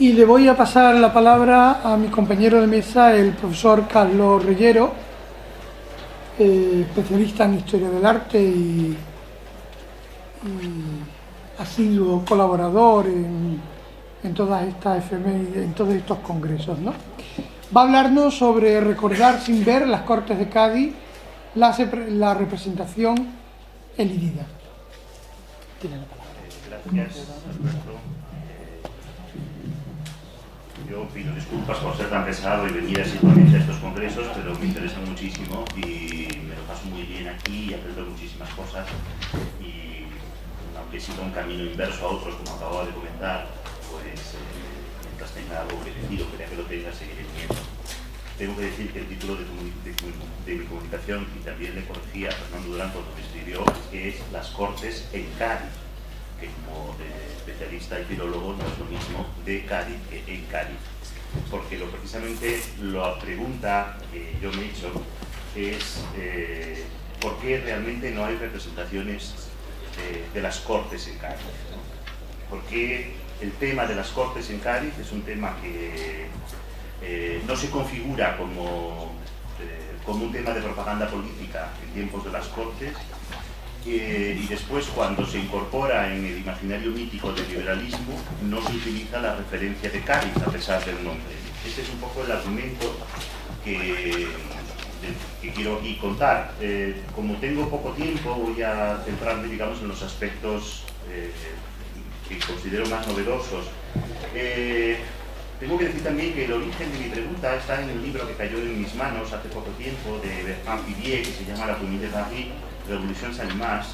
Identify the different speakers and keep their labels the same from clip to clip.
Speaker 1: Y le voy a pasar la palabra a mi compañero de mesa, el profesor Carlos Reyero, especialista en Historia del Arte y asiduo colaborador en todas estas efemérides, en todos estos congresos, ¿no? Va a hablarnos sobre recordar sin ver las Cortes de Cádiz, la representación elidida. Tiene la palabra.
Speaker 2: Gracias, Alberto. Yo pido disculpas por ser tan pesado y venir asiduamente a estos congresos, pero me interesa muchísimo y me lo paso muy bien aquí y aprendo muchísimas cosas. Y aunque siga un camino inverso a otros, como acababa de comentar, pues mientras tenga algo que decir o crea que lo tenga, seguiré viniendo. Tengo que decir que el título de mi comunicación, y también le corregí a Fernando Durán cuando me escribió, es Las Cortes en Cádiz, que como especialista y filólogo no es lo mismo de Cádiz que en Cádiz. Porque precisamente la pregunta que yo me he hecho es ¿por qué realmente no hay representaciones de las Cortes en Cádiz? Porque el tema de las Cortes en Cádiz es un tema que no se configura como un tema de propaganda política en tiempos de las Cortes, y después, cuando se incorpora en el imaginario mítico del liberalismo, no se utiliza la referencia de Cádiz a pesar del nombre. Este es un poco el argumento que quiero aquí contar. Como tengo poco tiempo, voy a centrarme, digamos, en los aspectos que considero más novedosos. Tengo que decir también que el origen de mi pregunta está en el libro que cayó en mis manos hace poco tiempo, de Bertrand Pivier, que se llama La Commune de Paris, Revolución sans Image.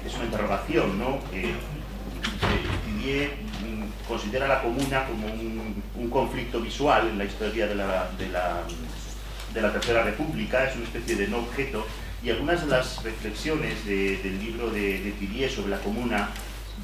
Speaker 2: Es una interrogación, ¿no? Pivier considera la comuna como un conflicto visual en la historia de la Tercera República, es una especie de no objeto, y algunas de las reflexiones del libro de Pivier sobre la comuna,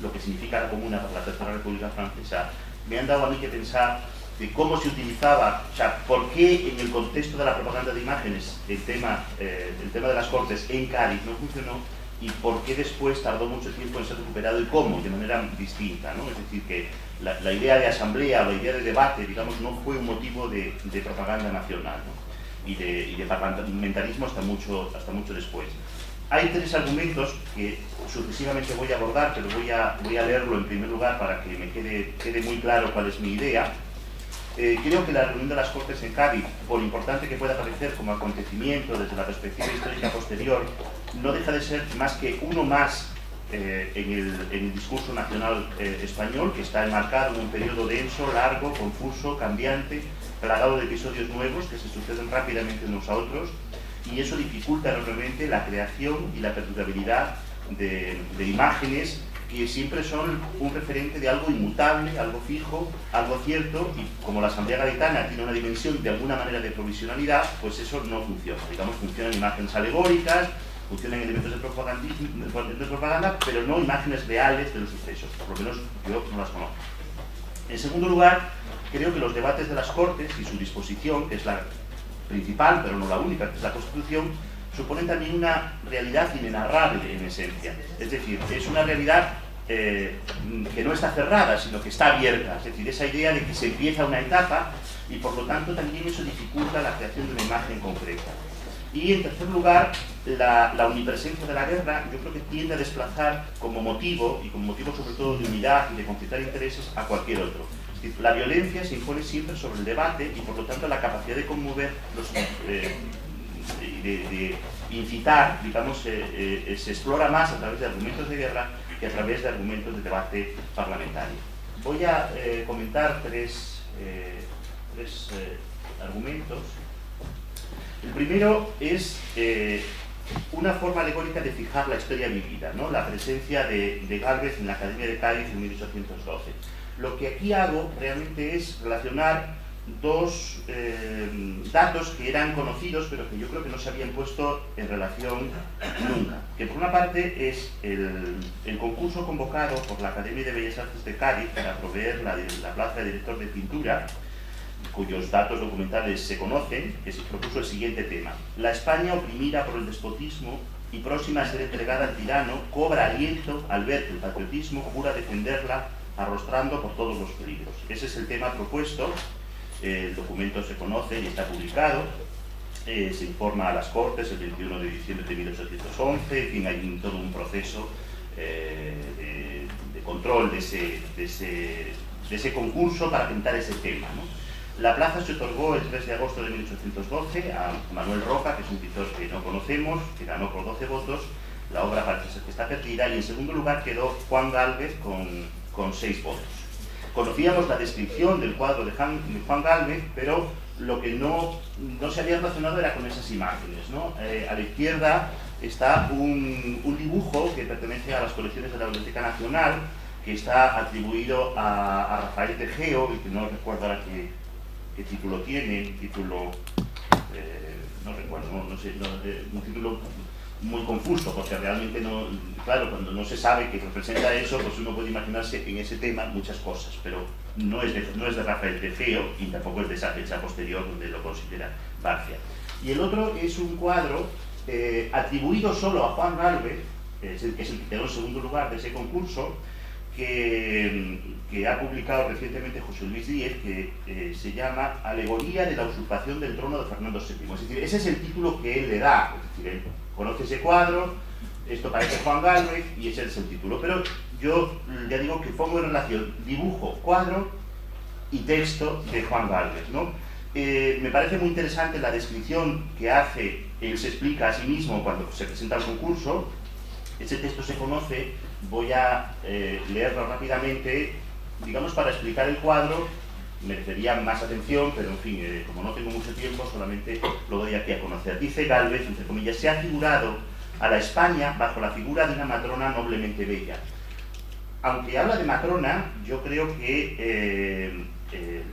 Speaker 2: lo que significa la comuna para la Tercera República Francesa, me han dado a mí que pensar de cómo se utilizaba, o sea, por qué en el contexto de la propaganda de imágenes el tema de las Cortes en Cádiz no funcionó y por qué después tardó mucho tiempo en ser recuperado y cómo, de manera distinta, ¿no? Es decir, que la idea de asamblea o la idea de debate, digamos, no fue un motivo de propaganda nacional, ¿no? y de parlamentarismo hasta mucho después. Hay tres argumentos que sucesivamente voy a abordar, pero voy a leerlo en primer lugar para que me quede muy claro cuál es mi idea. Creo que la reunión de las Cortes en Cádiz, por importante que pueda parecer como acontecimiento desde la perspectiva histórica posterior, no deja de ser más que uno más en el discurso nacional español, que está enmarcado en un periodo denso, largo, confuso, cambiante, plagado de episodios nuevos que se suceden rápidamente unos a otros, y eso dificulta enormemente la creación y la perdurabilidad de imágenes que siempre son un referente de algo inmutable, algo fijo, algo cierto, y como la Asamblea Gaditana tiene una dimensión de alguna manera de provisionalidad, pues eso no funciona. Digamos, funcionan imágenes alegóricas, funcionan elementos de propaganda, pero no imágenes reales de los sucesos, por lo menos yo no las conozco. En segundo lugar, creo que los debates de las Cortes y su disposición, que es la principal, pero no la única, que es la Constitución, suponen también una realidad inenarrable en esencia. Es decir, es una realidad que no está cerrada, sino que está abierta. Es decir, esa idea de que se empieza una etapa y por lo tanto también eso dificulta la creación de una imagen concreta. Y en tercer lugar, la omnipresencia de la guerra yo creo que tiende a desplazar como motivo, y como motivo sobre todo de unidad y de concitar intereses, a cualquier otro. Es decir, la violencia se impone siempre sobre el debate y por lo tanto la capacidad de conmover de incitar, digamos, se explora más a través de argumentos de guerra que a través de argumentos de debate parlamentario. Voy a comentar tres argumentos. El primero es una forma alegórica de fijar la historia vivida, ¿no? La presencia de Gálvez en la Academia de Cádiz en 1812. Lo que aquí hago realmente es relacionar dos datos que eran conocidos pero que yo creo que no se habían puesto en relación nunca, que por una parte es el concurso convocado por la Academia de Bellas Artes de Cádiz para proveer la plaza de director de pintura, cuyos datos documentales se conocen, que se propuso el siguiente tema: la España oprimida por el despotismo y próxima a ser entregada al tirano cobra aliento al ver que el patriotismo jura defenderla arrostrando por todos los peligros. Ese es el tema propuesto, el documento se conoce y está publicado, se informa a las Cortes el 21 de diciembre de 1811, en fin, hay todo un proceso de control de ese concurso para pintar ese tema, ¿no? La plaza se otorgó el 3 de agosto de 1812 a Manuel Roca, que es un pintor que no conocemos, que ganó por 12 votos, la obra parece ser que está perdida, y en segundo lugar quedó Juan Gálvez con 6 votos. Conocíamos la descripción del cuadro de Juan Gálvez, pero lo que no se había relacionado era con esas imágenes, ¿no? A la izquierda está un dibujo que pertenece a las colecciones de la Biblioteca Nacional, que está atribuido a Rafael de Geo, y que no recuerdo ahora qué título tiene, un título, no recuerdo, un título muy confuso, porque realmente no, claro, cuando no se sabe que representa eso, pues uno puede imaginarse en ese tema muchas cosas, pero no es de Rafael de Geo, y tampoco es de esa fecha posterior donde lo considera Barcia. Y el otro es un cuadro atribuido solo a Juan Gálvez, que es el que quedó en segundo lugar de ese concurso, que ha publicado recientemente José Luis Díez, que se llama Alegoría de la usurpación del trono de Fernando VII. Es decir, ese es el título que él le da. Es decir, él conoce ese cuadro, esto parece Juan Gálvez, y ese es el título. Pero yo ya digo que pongo en relación dibujo, cuadro y texto de Juan Gálvez, ¿no? Me parece muy interesante la descripción que hace, él se explica a sí mismo cuando se presenta al concurso. Ese texto se conoce, voy a leerlo rápidamente, digamos, para explicar el cuadro. Merecería más atención, pero en fin, como no tengo mucho tiempo, solamente lo doy aquí a conocer. Dice Gálvez, entre comillas, se ha figurado a la España bajo la figura de una matrona noblemente bella. Aunque habla de matrona, yo creo que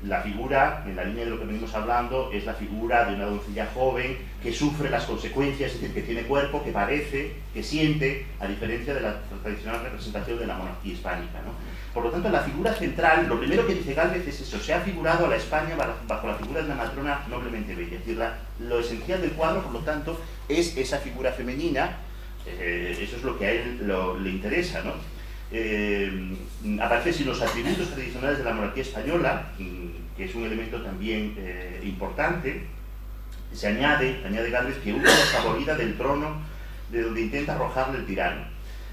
Speaker 2: la figura, en la línea de lo que venimos hablando, es la figura de una doncella joven que sufre las consecuencias, es decir, que tiene cuerpo, que parece, que siente, a diferencia de la tradicional representación de la monarquía hispánica, ¿no? Por lo tanto, la figura central, lo primero que dice Gálvez es eso: se ha figurado a la España bajo la figura de una matrona noblemente bella. Es decir, lo esencial del cuadro, por lo tanto, es esa figura femenina. Eso es lo que a él le interesa, ¿no? Aparece sin los atributos tradicionales de la monarquía española, que es un elemento también importante. Se añade Gálvez, que una desfavorida del trono de donde intenta arrojarle el tirano.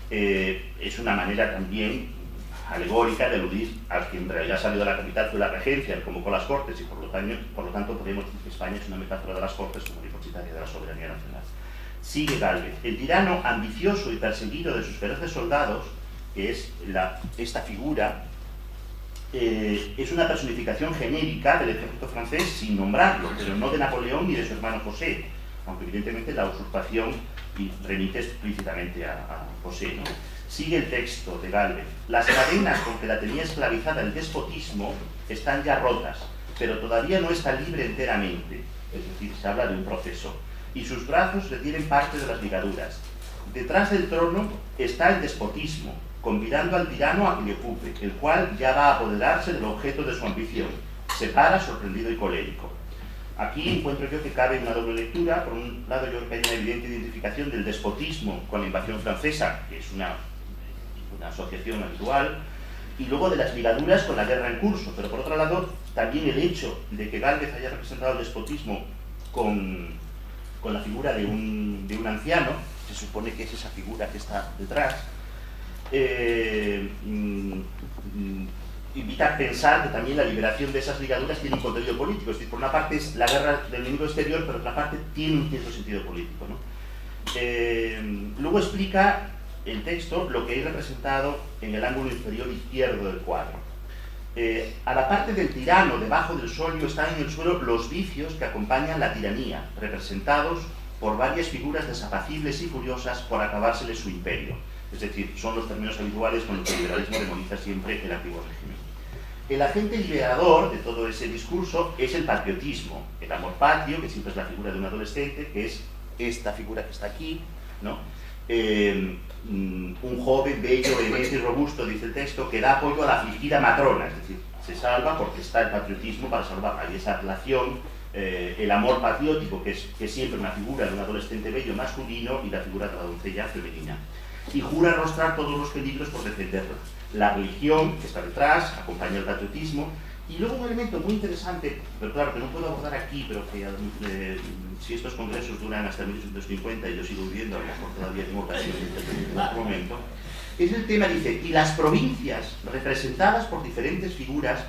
Speaker 2: Es una manera también alegórica de aludir a que en realidad salió de la capital fue la regencia, él convocó las Cortes, y por lo tanto podemos decir que España es una metáfora de las Cortes como depositaria de la soberanía nacional. Sigue Gálvez: el tirano ambicioso y perseguido de sus feroces soldados, que es esta figura, es una personificación genérica del ejército francés sin nombrarlo, pero no de Napoleón ni de su hermano José, aunque evidentemente la usurpación remite explícitamente a José, ¿no? Sigue el texto de Gálvez: las cadenas con que la tenía esclavizada el despotismo están ya rotas, pero todavía no está libre enteramente, es decir, se habla de un proceso, y sus brazos retienen parte de las ligaduras. Detrás del trono está el despotismo, convidando al tirano a que le ocupe, el cual ya va a apoderarse del objeto de su ambición. Se para sorprendido y colérico. Aquí encuentro yo que cabe una doble lectura. Por un lado, yo creo que hay una evidente identificación del despotismo con la invasión francesa, que es una asociación habitual, y luego de las ligaduras con la guerra en curso. Pero por otro lado, también el hecho de que Gálvez haya representado el despotismo con la figura de un anciano, se supone que es esa figura que está detrás, invita a pensar que también la liberación de esas ligaduras tiene un contenido político. Es decir, por una parte es la guerra del enemigo exterior, pero por otra parte tiene un cierto sentido político, ¿no? Luego explica el texto lo que hay representado en el ángulo inferior izquierdo del cuadro. A la parte del tirano, debajo del solio, están en el suelo los vicios que acompañan la tiranía, representados por varias figuras desapacibles y furiosas por acabárseles su imperio. Es decir, son los términos habituales con los que el liberalismo demoniza siempre el antiguo régimen. El agente liberador de todo ese discurso es el patriotismo, el amor patrio, que siempre es la figura de un adolescente, que es esta figura que está aquí, ¿no? Un joven, bello, vehemente y robusto, dice el texto, que da apoyo a la afligida matrona, es decir, se salva porque está el patriotismo para salvar. Hay esa relación, el amor patriótico, que es siempre una figura de un adolescente bello masculino, y la figura de la doncella femenina. Y jura arrostrar todos los peligros por defenderla. La religión, que está detrás, acompaña el patriotismo. Y luego un elemento muy interesante, pero claro, que no puedo abordar aquí, pero que si estos congresos duran hasta 1850 y yo sigo viviendo, a lo mejor todavía tengo ocasión de intervenir en otro momento, es el tema, dice, y las provincias representadas por diferentes figuras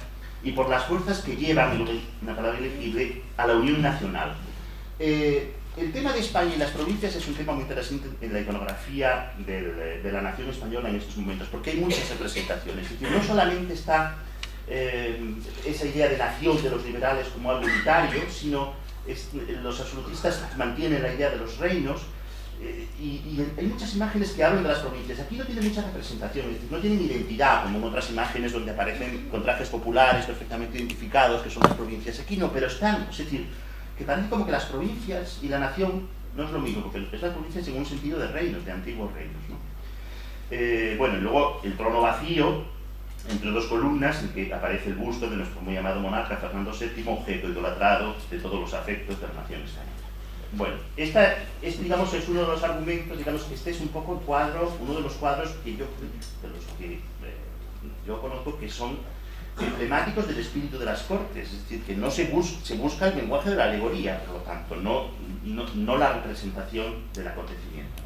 Speaker 2: y por las fuerzas que llevan, una palabra elegible, a la unión nacional. El tema de España y las provincias es un tema muy interesante en la iconografía de la nación española en estos momentos, porque hay muchas representaciones. Es decir, no solamente está esa idea de nación de los liberales como algo unitario, sino los absolutistas mantienen la idea de los reinos, y hay muchas imágenes que hablan de las provincias. Aquí no tienen mucha representación, es decir, no tienen identidad, como en otras imágenes donde aparecen con trajes populares perfectamente identificados que son las provincias. Aquí no, pero están, es decir, que parece como que las provincias y la nación no es lo mismo, porque es las provincias en un sentido de reinos, de antiguos reinos, ¿no? Bueno, y luego el trono vacío, entre dos columnas, en que aparece el busto de nuestro muy amado monarca Fernando VII, objeto idolatrado de todos los afectos de la nación española. Bueno, digamos, es uno de los argumentos, digamos que este es un poco el cuadro, uno de los cuadros que yo conozco que son emblemáticos del espíritu de las Cortes, es decir, que no se busca el lenguaje de la alegoría, por lo tanto, no la representación del acontecimiento.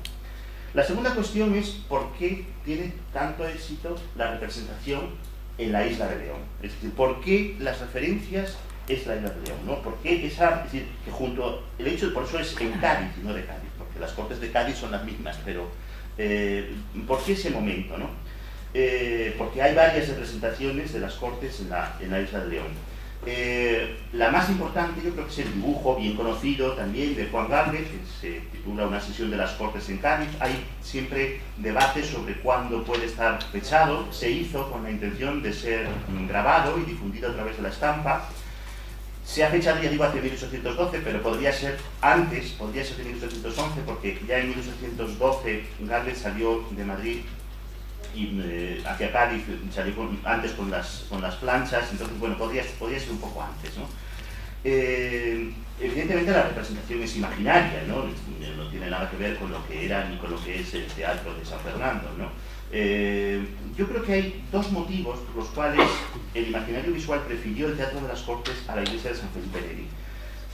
Speaker 2: La segunda cuestión es por qué tiene tanto éxito la representación en la Isla de León, es decir, por qué las referencias es la Isla de León, ¿no? ¿Por qué es decir, que junto el hecho, por eso es en Cádiz y no de Cádiz, porque las Cortes de Cádiz son las mismas, pero ¿por qué ese momento, no? Porque hay varias representaciones de las Cortes en la Isla de León. La más importante yo creo que es el dibujo bien conocido también de Juan Galvez, que se titula Una sesión de las Cortes en Cádiz. Hay siempre debates sobre cuándo puede estar fechado. Se hizo con la intención de ser grabado y difundido a través de la estampa. Se ha fechado, ya digo, hacia 1812, pero podría ser antes, podría ser de 1811, porque ya en 1812 Galvez salió de Madrid y hacia Cádiz, salió antes con las planchas, entonces, bueno, podría ser un poco antes, ¿no? Evidentemente la representación es imaginaria, ¿no? No tiene nada que ver con lo que era ni con lo que es el teatro de San Fernando, ¿no? Yo creo que hay dos motivos por los cuales el imaginario visual prefirió el Teatro de las Cortes a la iglesia de San Felipe Neri.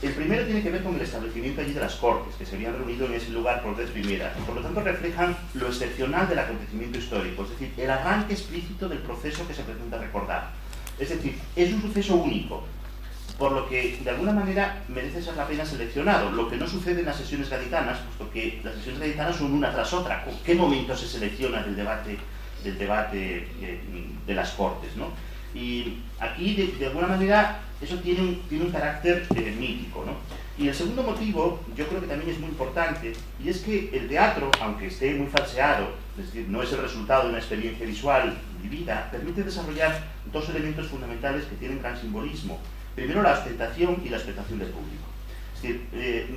Speaker 2: El primero tiene que ver con el establecimiento allí de las Cortes, que se habían reunido en ese lugar por vez primera, y por lo tanto reflejan lo excepcional del acontecimiento histórico, es decir, el arranque explícito del proceso que se pretende recordar. Es decir, es un suceso único, por lo que de alguna manera merece ser la pena seleccionado, lo que no sucede en las sesiones gaditanas, puesto que las sesiones gaditanas son una tras otra. ¿Con qué momento se selecciona del debate de las Cortes, ¿no? Y aquí, de alguna manera, eso tiene un carácter mítico, ¿no? Y el segundo motivo, yo creo que también es muy importante, y es que el teatro, aunque esté muy falseado, es decir, no es el resultado de una experiencia visual vivida, permite desarrollar dos elementos fundamentales que tienen gran simbolismo. Primero, la ostentación y la expectación del público. Es decir,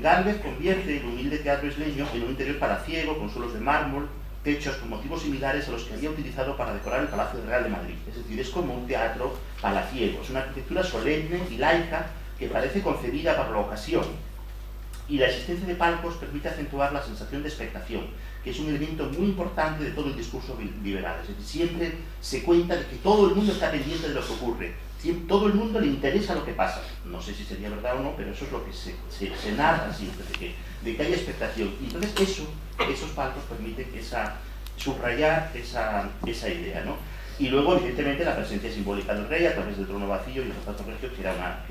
Speaker 2: Galvez convierte el humilde teatro isleño en un interior palaciego, con suelos de mármol, techos con motivos similares a los que había utilizado para decorar el Palacio Real de Madrid. Es decir, es como un teatro palaciego, es una arquitectura solemne y laica que parece concebida para la ocasión. Y la existencia de palcos permite acentuar la sensación de expectación, que es un elemento muy importante de todo el discurso liberal. Es decir, siempre se cuenta de que todo el mundo está pendiente de lo que ocurre, todo el mundo le interesa lo que pasa. No sé si sería verdad o no, pero eso es lo que se narra siempre, de que haya expectación. Y entonces esos palcos permiten subrayar esa idea, ¿no? Y luego, evidentemente, la presencia simbólica del rey a través del trono vacío y el retrato regio, que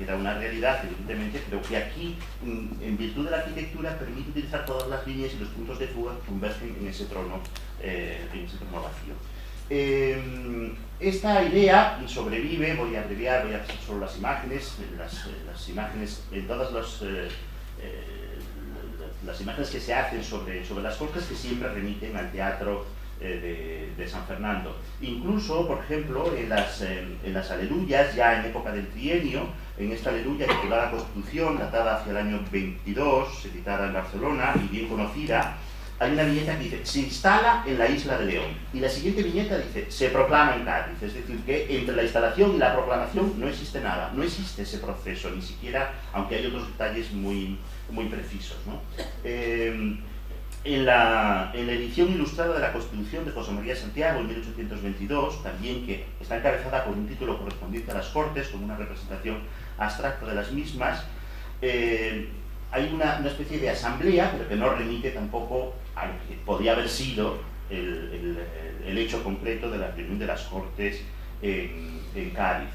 Speaker 2: era una realidad, evidentemente, pero que aquí, en virtud de la arquitectura, permite utilizar todas las líneas y los puntos de fuga que convergen en ese trono vacío. Esta idea sobrevive, voy a abreviar, voy a pasar solo las imágenes, en todas las imágenes que se hacen sobre las Cortes, que siempre remiten al teatro de San Fernando. Incluso, por ejemplo, en las aleluyas, ya en época del trienio, en esta aleluya titulada Constitución, datada hacia el año 22, editada en Barcelona y bien conocida, hay una viñeta que dice, se instala en la Isla de León. Y la siguiente viñeta dice, se proclama en Cádiz. Es decir, que entre la instalación y la proclamación no existe nada, no existe ese proceso, ni siquiera, aunque hay otros detalles muy precisos, ¿no? En la edición ilustrada de la Constitución de José María Santiago en 1822, también que está encabezada por un título correspondiente a las Cortes, con una representación abstracta de las mismas, hay una especie de asamblea, pero que no remite tampoco a lo que podría haber sido el hecho concreto de la reunión de las Cortes en Cádiz.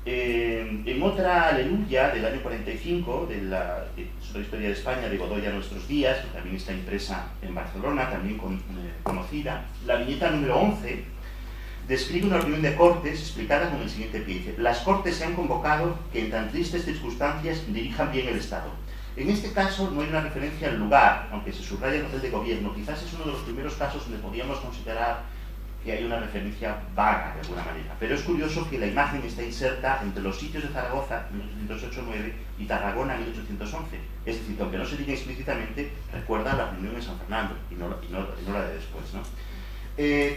Speaker 2: En otra aleluya del año 45, sobre la historia de España, de Godoy a nuestros días, que también está impresa en Barcelona, también conocida, la viñeta número 11 describe una reunión de Cortes explicada con el siguiente pie. Dice: las Cortes se han convocado que en tan tristes circunstancias dirijan bien el Estado. En este caso no hay una referencia al lugar, aunque se subraya el papel de gobierno. Quizás es uno de los primeros casos donde podríamos considerar que hay una referencia vaga de alguna manera. Pero es curioso que la imagen está inserta entre los sitios de Zaragoza, 1808-9, y Tarragona, 1811. Es decir, aunque no se diga explícitamente, recuerda la reunión en San Fernando, y no la de después, ¿no?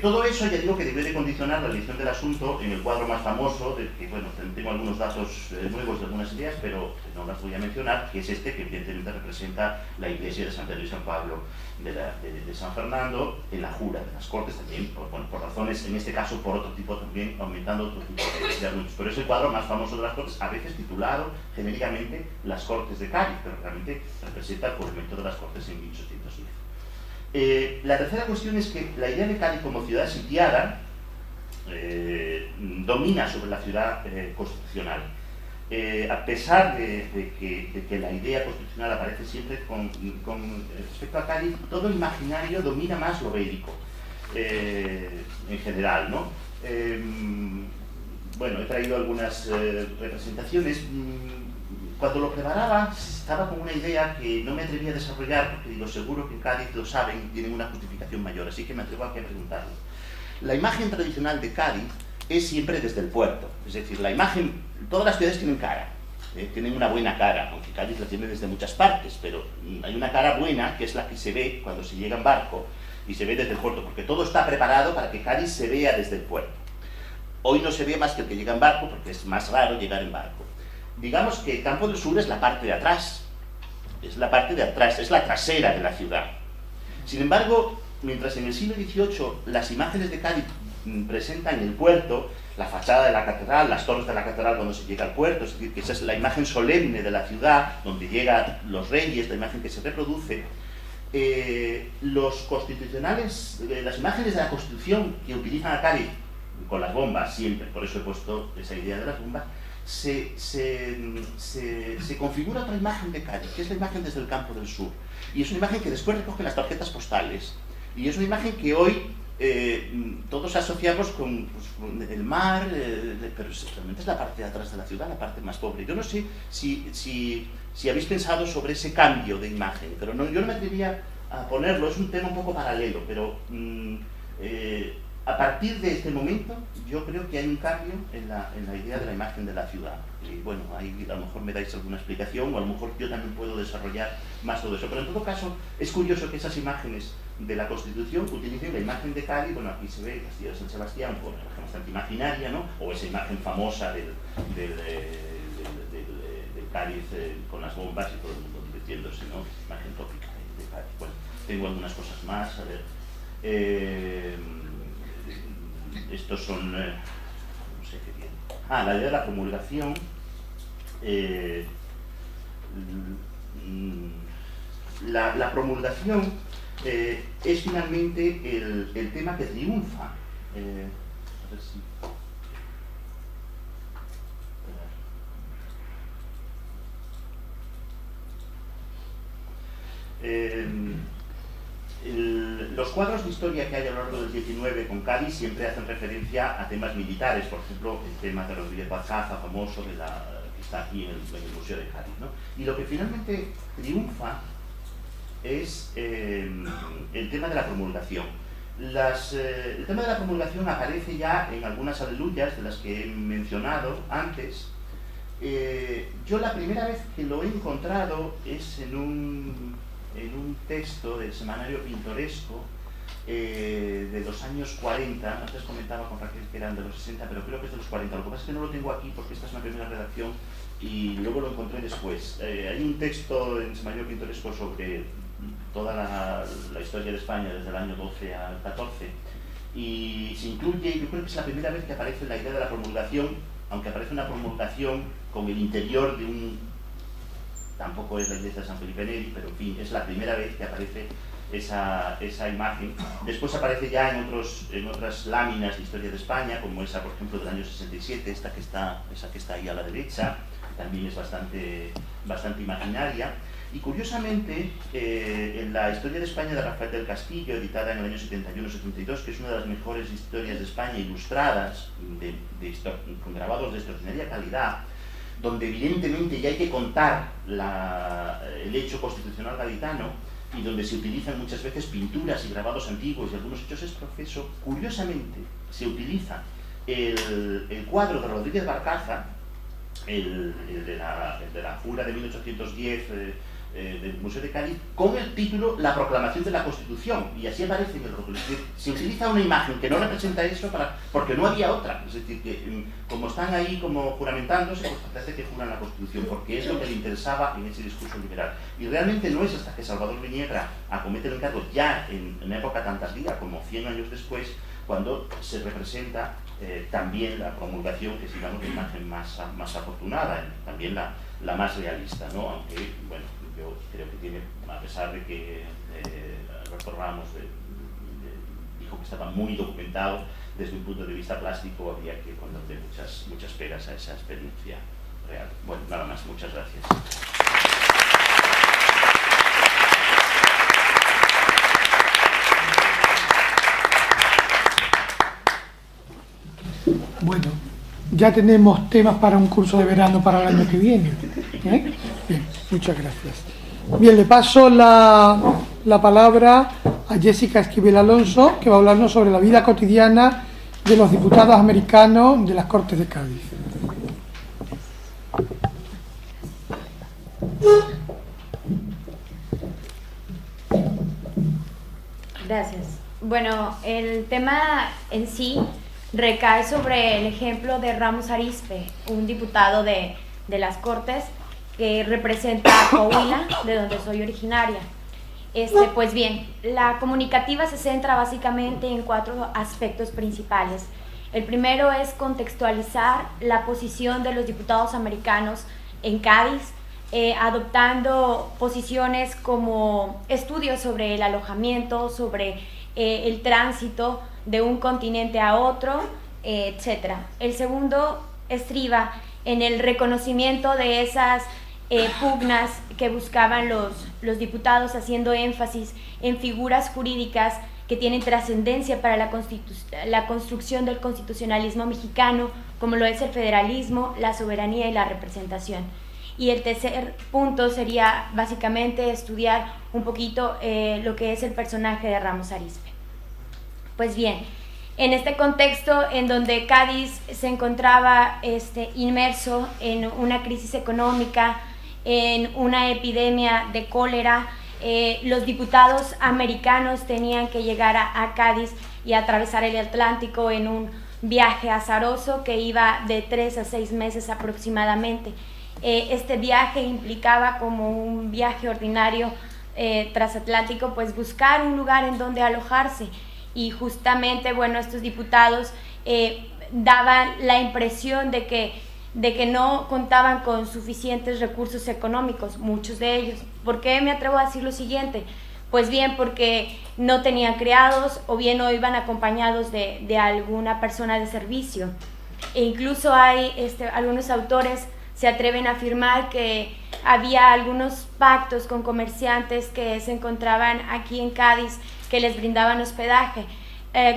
Speaker 2: Todo eso ya digo que debe de condicionar la elección del asunto en el cuadro más famoso, del que, bueno, tengo algunos datos nuevos de algunas ideas, pero no las voy a mencionar, que es este, que evidentemente representa la iglesia de San Pedro y San Pablo de San Fernando en la jura de las Cortes, también por razones, en este caso por otro tipo también, aumentando otro tipo de argumentos. Pero es el cuadro más famoso de las Cortes, a veces titulado genéricamente Las Cortes de Cádiz, pero realmente representa el juramento de las Cortes en 1810. La tercera cuestión es que la idea de Cádiz como ciudad sitiada domina sobre la ciudad constitucional. A pesar de que la idea constitucional aparece siempre con respecto a Cádiz, todo el imaginario domina más lo bélico, en general, ¿no? Bueno, he traído algunas representaciones. Cuando lo preparaba, estaba con una idea que no me atrevía a desarrollar, porque digo, seguro que en Cádiz lo saben y tienen una justificación mayor, así que me atrevo aquí a preguntarlo. La imagen tradicional de Cádiz es siempre desde el puerto, es decir, la imagen, todas las ciudades tienen cara, tienen una buena cara, aunque Cádiz la tiene desde muchas partes, pero hay una cara buena que es la que se ve cuando se llega en barco y se ve desde el puerto, porque todo está preparado para que Cádiz se vea desde el puerto. Hoy no se ve más que el que llega en barco, porque es más raro llegar en barco. Digamos que el Campo del Sur es la parte de atrás, es la trasera de la ciudad. Sin embargo, mientras en el siglo XVIII las imágenes de Cádiz presentan el puerto, la fachada de la catedral, las torres de la catedral cuando se llega al puerto, es decir, que esa es la imagen solemne de la ciudad, donde llegan los reyes, la imagen que se reproduce, los constitucionales, las imágenes de la Constitución que utilizan a Cádiz con las bombas siempre, por eso he puesto esa idea de las bombas, se configura otra imagen de Cádiz, que es la imagen desde el Campo del Sur. Y es una imagen que después recoge las tarjetas postales. Y es una imagen que hoy todos asociamos con el mar, pero realmente es la parte de atrás de la ciudad, la parte más pobre. Yo no sé si habéis pensado sobre ese cambio de imagen, pero no, yo no me atrevería a ponerlo, es un tema un poco paralelo, pero a partir de este momento yo creo que hay un cambio en la idea de la imagen de la ciudad. Y bueno, ahí a lo mejor me dais alguna explicación, o a lo mejor yo también puedo desarrollar más todo eso. Pero en todo caso, es curioso que esas imágenes de la Constitución utilicen la imagen de Cádiz. Bueno, aquí se ve Castillo de San Sebastián, por ejemplo, bastante imaginaria, ¿no? O esa imagen famosa del Cádiz con las bombas y todo el mundo divirtiéndose, ¿no? Imagen tópica de Cádiz. Bueno, tengo algunas cosas más, a ver. Estos son, no sé qué bien. La idea de la promulgación. La promulgación es finalmente el tema que triunfa. A ver si... los cuadros de historia que hay a lo largo del XIX con Cádiz siempre hacen referencia a temas militares, por ejemplo, el tema de Rodríguez Bacaza, famoso, que está aquí en el Museo de Cádiz, ¿no? Y lo que finalmente triunfa es el tema de la promulgación. El tema de la promulgación aparece ya en algunas aleluyas de las que he mencionado antes. Yo la primera vez que lo he encontrado es en un texto del semanario Pintoresco de los años 40, antes comentaba con Raquel que eran de los 60, pero creo que es de los 40, lo que pasa es que no lo tengo aquí porque esta es una primera redacción y luego lo encontré después. Hay un texto en el semanario Pintoresco sobre toda la historia de España desde el año 12 al 14, y se incluye, yo creo que es la primera vez que aparece la idea de la promulgación, aunque aparece una promulgación con el interior de un... tampoco es la iglesia de San Felipe Neri, pero en fin, es la primera vez que aparece esa imagen. Después aparece ya en otras láminas de historia de España, como esa, por ejemplo, del año 67, esa que está ahí a la derecha, que también es bastante imaginaria. Y curiosamente, en la historia de España de Rafael del Castillo, editada en el año 71-72, que es una de las mejores historias de España ilustradas, con grabados de extraordinaria calidad, donde evidentemente ya hay que contar el hecho constitucional gaditano, y donde se utilizan muchas veces pinturas y grabados antiguos y algunos hechos es profeso, curiosamente se utiliza el cuadro de Rodríguez Barcaza, el de la Jura de 1810 del Museo de Cádiz, con el título La proclamación de la Constitución, y así aparece en el rótulo. Se utiliza una imagen que no representa eso porque no había otra, es decir, que como están ahí como juramentándose, pues parece que juran la Constitución, porque es lo que le interesaba en ese discurso liberal. Y realmente no es hasta que Salvador Viniegra acomete el encargo ya en una época tan tardía como 100 años después, cuando se representa también la promulgación, que es, digamos, la imagen más afortunada, también la más realista, ¿no? Aunque, bueno, yo creo que tiene, a pesar de que Roberto Ramos dijo que estaba muy documentado desde un punto de vista plástico, habría que ponerle muchas pegas a esa experiencia real. Bueno, nada más, muchas gracias.
Speaker 1: Bueno, ya tenemos temas para un curso de verano para el año que viene. Bien, muchas gracias. Bien, le paso la palabra a Jessica Esquivel Alonso, que va a hablarnos sobre la vida cotidiana de los diputados americanos de las Cortes de Cádiz.
Speaker 3: Gracias. Bueno, el tema en sí recae sobre el ejemplo de Ramos Arizpe, un diputado de las Cortes que representa a Coahuila, de donde soy originaria. Pues bien, la comunicativa se centra básicamente en 4 aspectos principales. El primero es contextualizar la posición de los diputados americanos en Cádiz, adoptando posiciones como estudios sobre el alojamiento, sobre el tránsito de un continente a otro, etc. El segundo estriba en el reconocimiento de esas pugnas que buscaban los diputados, haciendo énfasis en figuras jurídicas que tienen trascendencia para la construcción del constitucionalismo mexicano, como lo es el federalismo, la soberanía y la representación. Y el tercer punto sería básicamente estudiar un poquito lo que es el personaje de Ramos Arizpe. Pues bien, en este contexto en donde Cádiz se encontraba inmerso en una crisis económica, en una epidemia de cólera, los diputados americanos tenían que llegar a Cádiz y atravesar el Atlántico en un viaje azaroso que iba de 3 a 6 meses aproximadamente. Este viaje implicaba, como un viaje ordinario transatlántico, pues buscar un lugar en donde alojarse, y justamente, bueno, estos diputados daban la impresión de que no contaban con suficientes recursos económicos, muchos de ellos. ¿Por qué me atrevo a decir lo siguiente? Pues bien, porque no tenían criados, o bien no iban acompañados de alguna persona de servicio. E incluso hay algunos autores se atreven a afirmar que había algunos pactos con comerciantes que se encontraban aquí en Cádiz, que les brindaban hospedaje,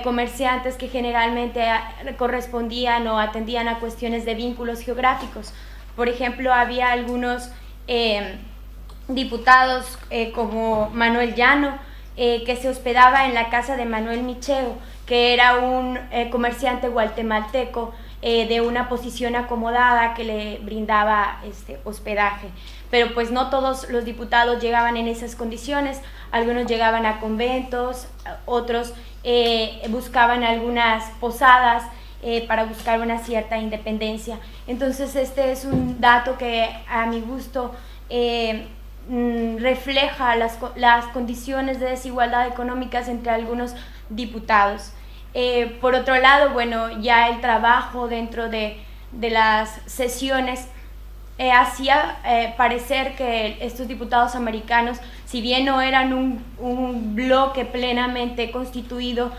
Speaker 3: comerciantes que generalmente correspondían o atendían a cuestiones de vínculos geográficos. Por ejemplo, había algunos diputados como Manuel Llano, que se hospedaba en la casa de Manuel Micheo, que era un comerciante guatemalteco de una posición acomodada que le brindaba hospedaje. Pero pues no todos los diputados llegaban en esas condiciones. Algunos llegaban a conventos, otros buscaban algunas posadas para buscar una cierta independencia. Entonces este es un dato que a mi gusto refleja las condiciones de desigualdad económicas entre algunos diputados. Por otro lado, bueno, ya el trabajo dentro de las sesiones hacía parecer que estos diputados americanos, si bien no eran un bloque plenamente constituido,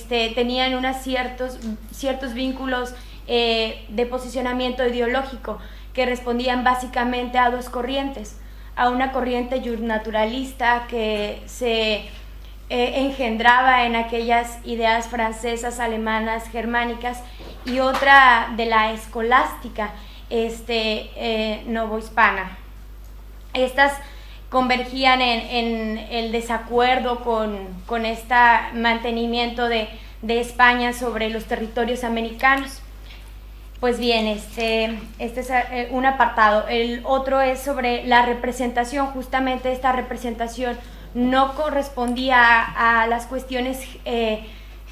Speaker 3: tenían ciertos vínculos de posicionamiento ideológico que respondían básicamente a dos corrientes: a una corriente naturalista que se engendraba en aquellas ideas francesas, alemanas, germánicas, y otra de la escolástica novohispana. Estas convergían en el desacuerdo con este mantenimiento de España sobre los territorios americanos. Pues bien, este es un apartado. El otro es sobre la representación. Justamente esta representación no correspondía a las cuestiones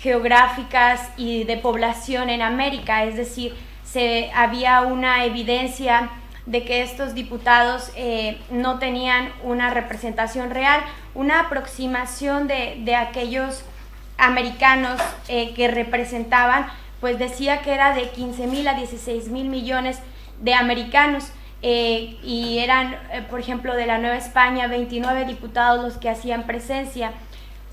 Speaker 3: geográficas y de población en América, es decir, había una evidencia de que estos diputados no tenían una representación real, una aproximación de aquellos americanos que representaban, pues decía que era de 15,000 a 16,000 millones de americanos, y eran, por ejemplo, de la Nueva España, 29 diputados los que hacían presencia.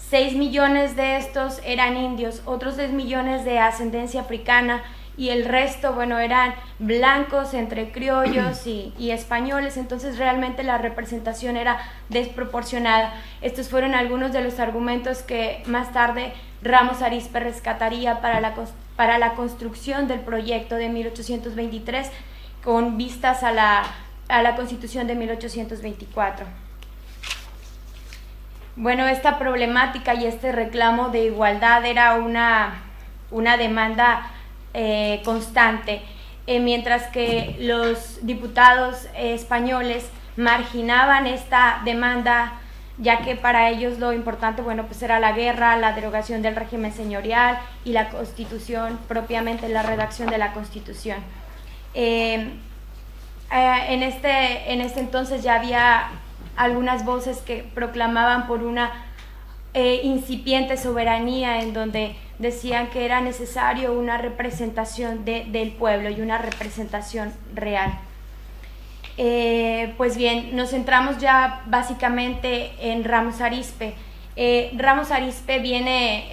Speaker 3: 6 millones de estos eran indios, otros 6 millones de ascendencia africana, y el resto, bueno, eran blancos entre criollos y españoles. Entonces realmente la representación era desproporcionada. Estos fueron algunos de los argumentos que más tarde Ramos Arizpe rescataría para la construcción del proyecto de 1823, con vistas a la Constitución de 1824. Bueno, esta problemática y este reclamo de igualdad era una demanda constante, mientras que los diputados españoles marginaban esta demanda, ya que para ellos lo importante, bueno, pues era la guerra, la derogación del régimen señorial y la Constitución, propiamente la redacción de la Constitución. En este entonces ya había algunas voces que proclamaban por una incipiente soberanía, en donde decían que era necesario una representación del pueblo y una representación real. Pues bien, nos centramos ya básicamente en Ramos Arizpe. Ramos Arizpe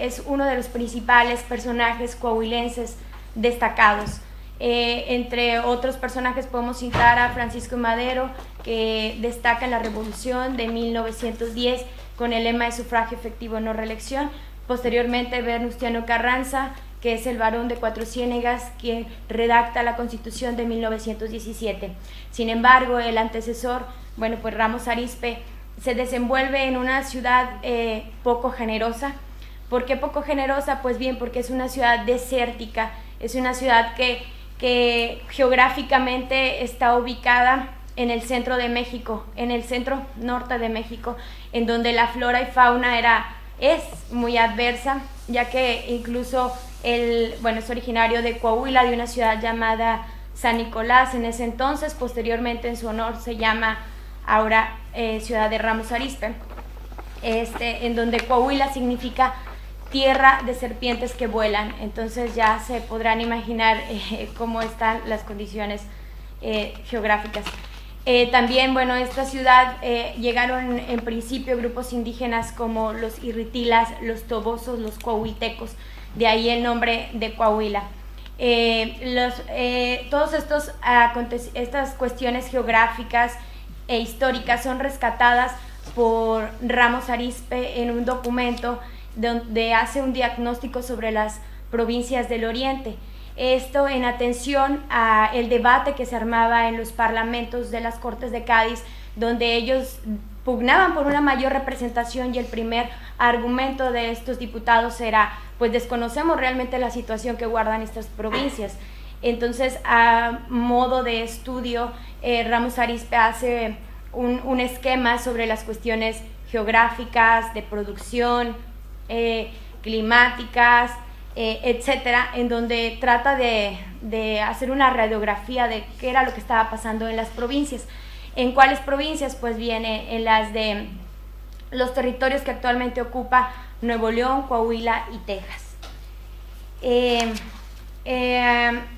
Speaker 3: es uno de los principales personajes coahuilenses destacados. Entre otros personajes podemos citar a Francisco Madero, que destaca en la Revolución de 1910 con el lema de sufragio efectivo, no reelección. Posteriormente, Venustiano Carranza, que es el barón de Cuatro Ciénegas, quien redacta la Constitución de 1917. Sin embargo, el antecesor, bueno, pues Ramos Arizpe, se desenvuelve en una ciudad poco generosa. ¿Por qué poco generosa? Pues bien, porque es una ciudad desértica, es una ciudad que geográficamente está ubicada en el centro de México, en el centro norte de México, en donde la flora y fauna es muy adversa, ya que incluso es originario de Coahuila, de una ciudad llamada San Nicolás en ese entonces. Posteriormente, en su honor, se llama ahora ciudad de Ramos Arizpe, en donde Coahuila significa tierra de serpientes que vuelan. Entonces ya se podrán imaginar cómo están las condiciones geográficas. También, bueno, esta ciudad llegaron en principio grupos indígenas como los irritilas, los tobosos, los coahuiltecos, de ahí el nombre de Coahuila. Todas estas cuestiones geográficas e históricas son rescatadas por Ramos Arizpe en un documento donde hace un diagnóstico sobre las provincias del Oriente. Esto en atención al debate que se armaba en los parlamentos de las Cortes de Cádiz, donde ellos pugnaban por una mayor representación, y el primer argumento de estos diputados era, pues desconocemos realmente la situación que guardan estas provincias. Entonces, a modo de estudio, Ramos Arizpe hace un esquema sobre las cuestiones geográficas, de producción, climáticas, etcétera, en donde trata de hacer una radiografía de qué era lo que estaba pasando en las provincias. ¿En cuáles provincias? Pues viene en las de los territorios que actualmente ocupa Nuevo León, Coahuila y Texas.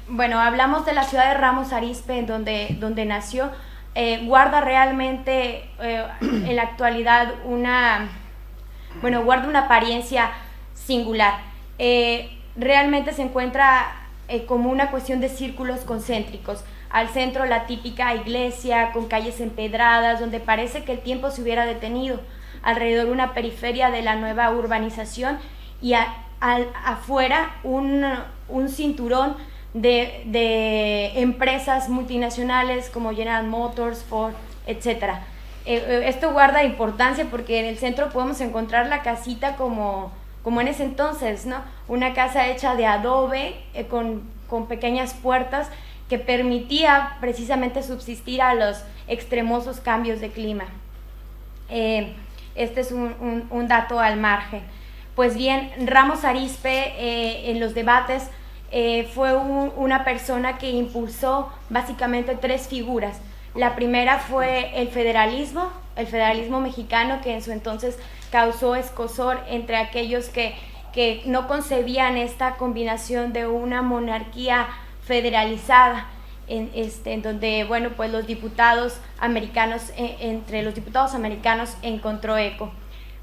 Speaker 3: Bueno, hablamos de la ciudad de Ramos Arizpe, donde nació. Guarda realmente en la actualidad guarda una apariencia singular. Realmente se encuentra como una cuestión de círculos concéntricos. Al centro la típica iglesia con calles empedradas, donde parece que el tiempo se hubiera detenido. Alrededor una periferia de la nueva urbanización y afuera un cinturón de empresas multinacionales como General Motors, Ford, etc. Esto guarda importancia porque en el centro podemos encontrar la casita como en ese entonces, ¿no? Una casa hecha de adobe con pequeñas puertas que permitía precisamente subsistir a los extremosos cambios de clima. Este es un dato al margen. Pues bien, Ramos Arizpe en los debates fue una persona que impulsó básicamente 3 figuras. La primera fue el federalismo mexicano, que en su entonces causó escozor entre aquellos que no concebían esta combinación de una monarquía federalizada, en donde, bueno, pues los diputados americanos, entre los diputados americanos encontró eco.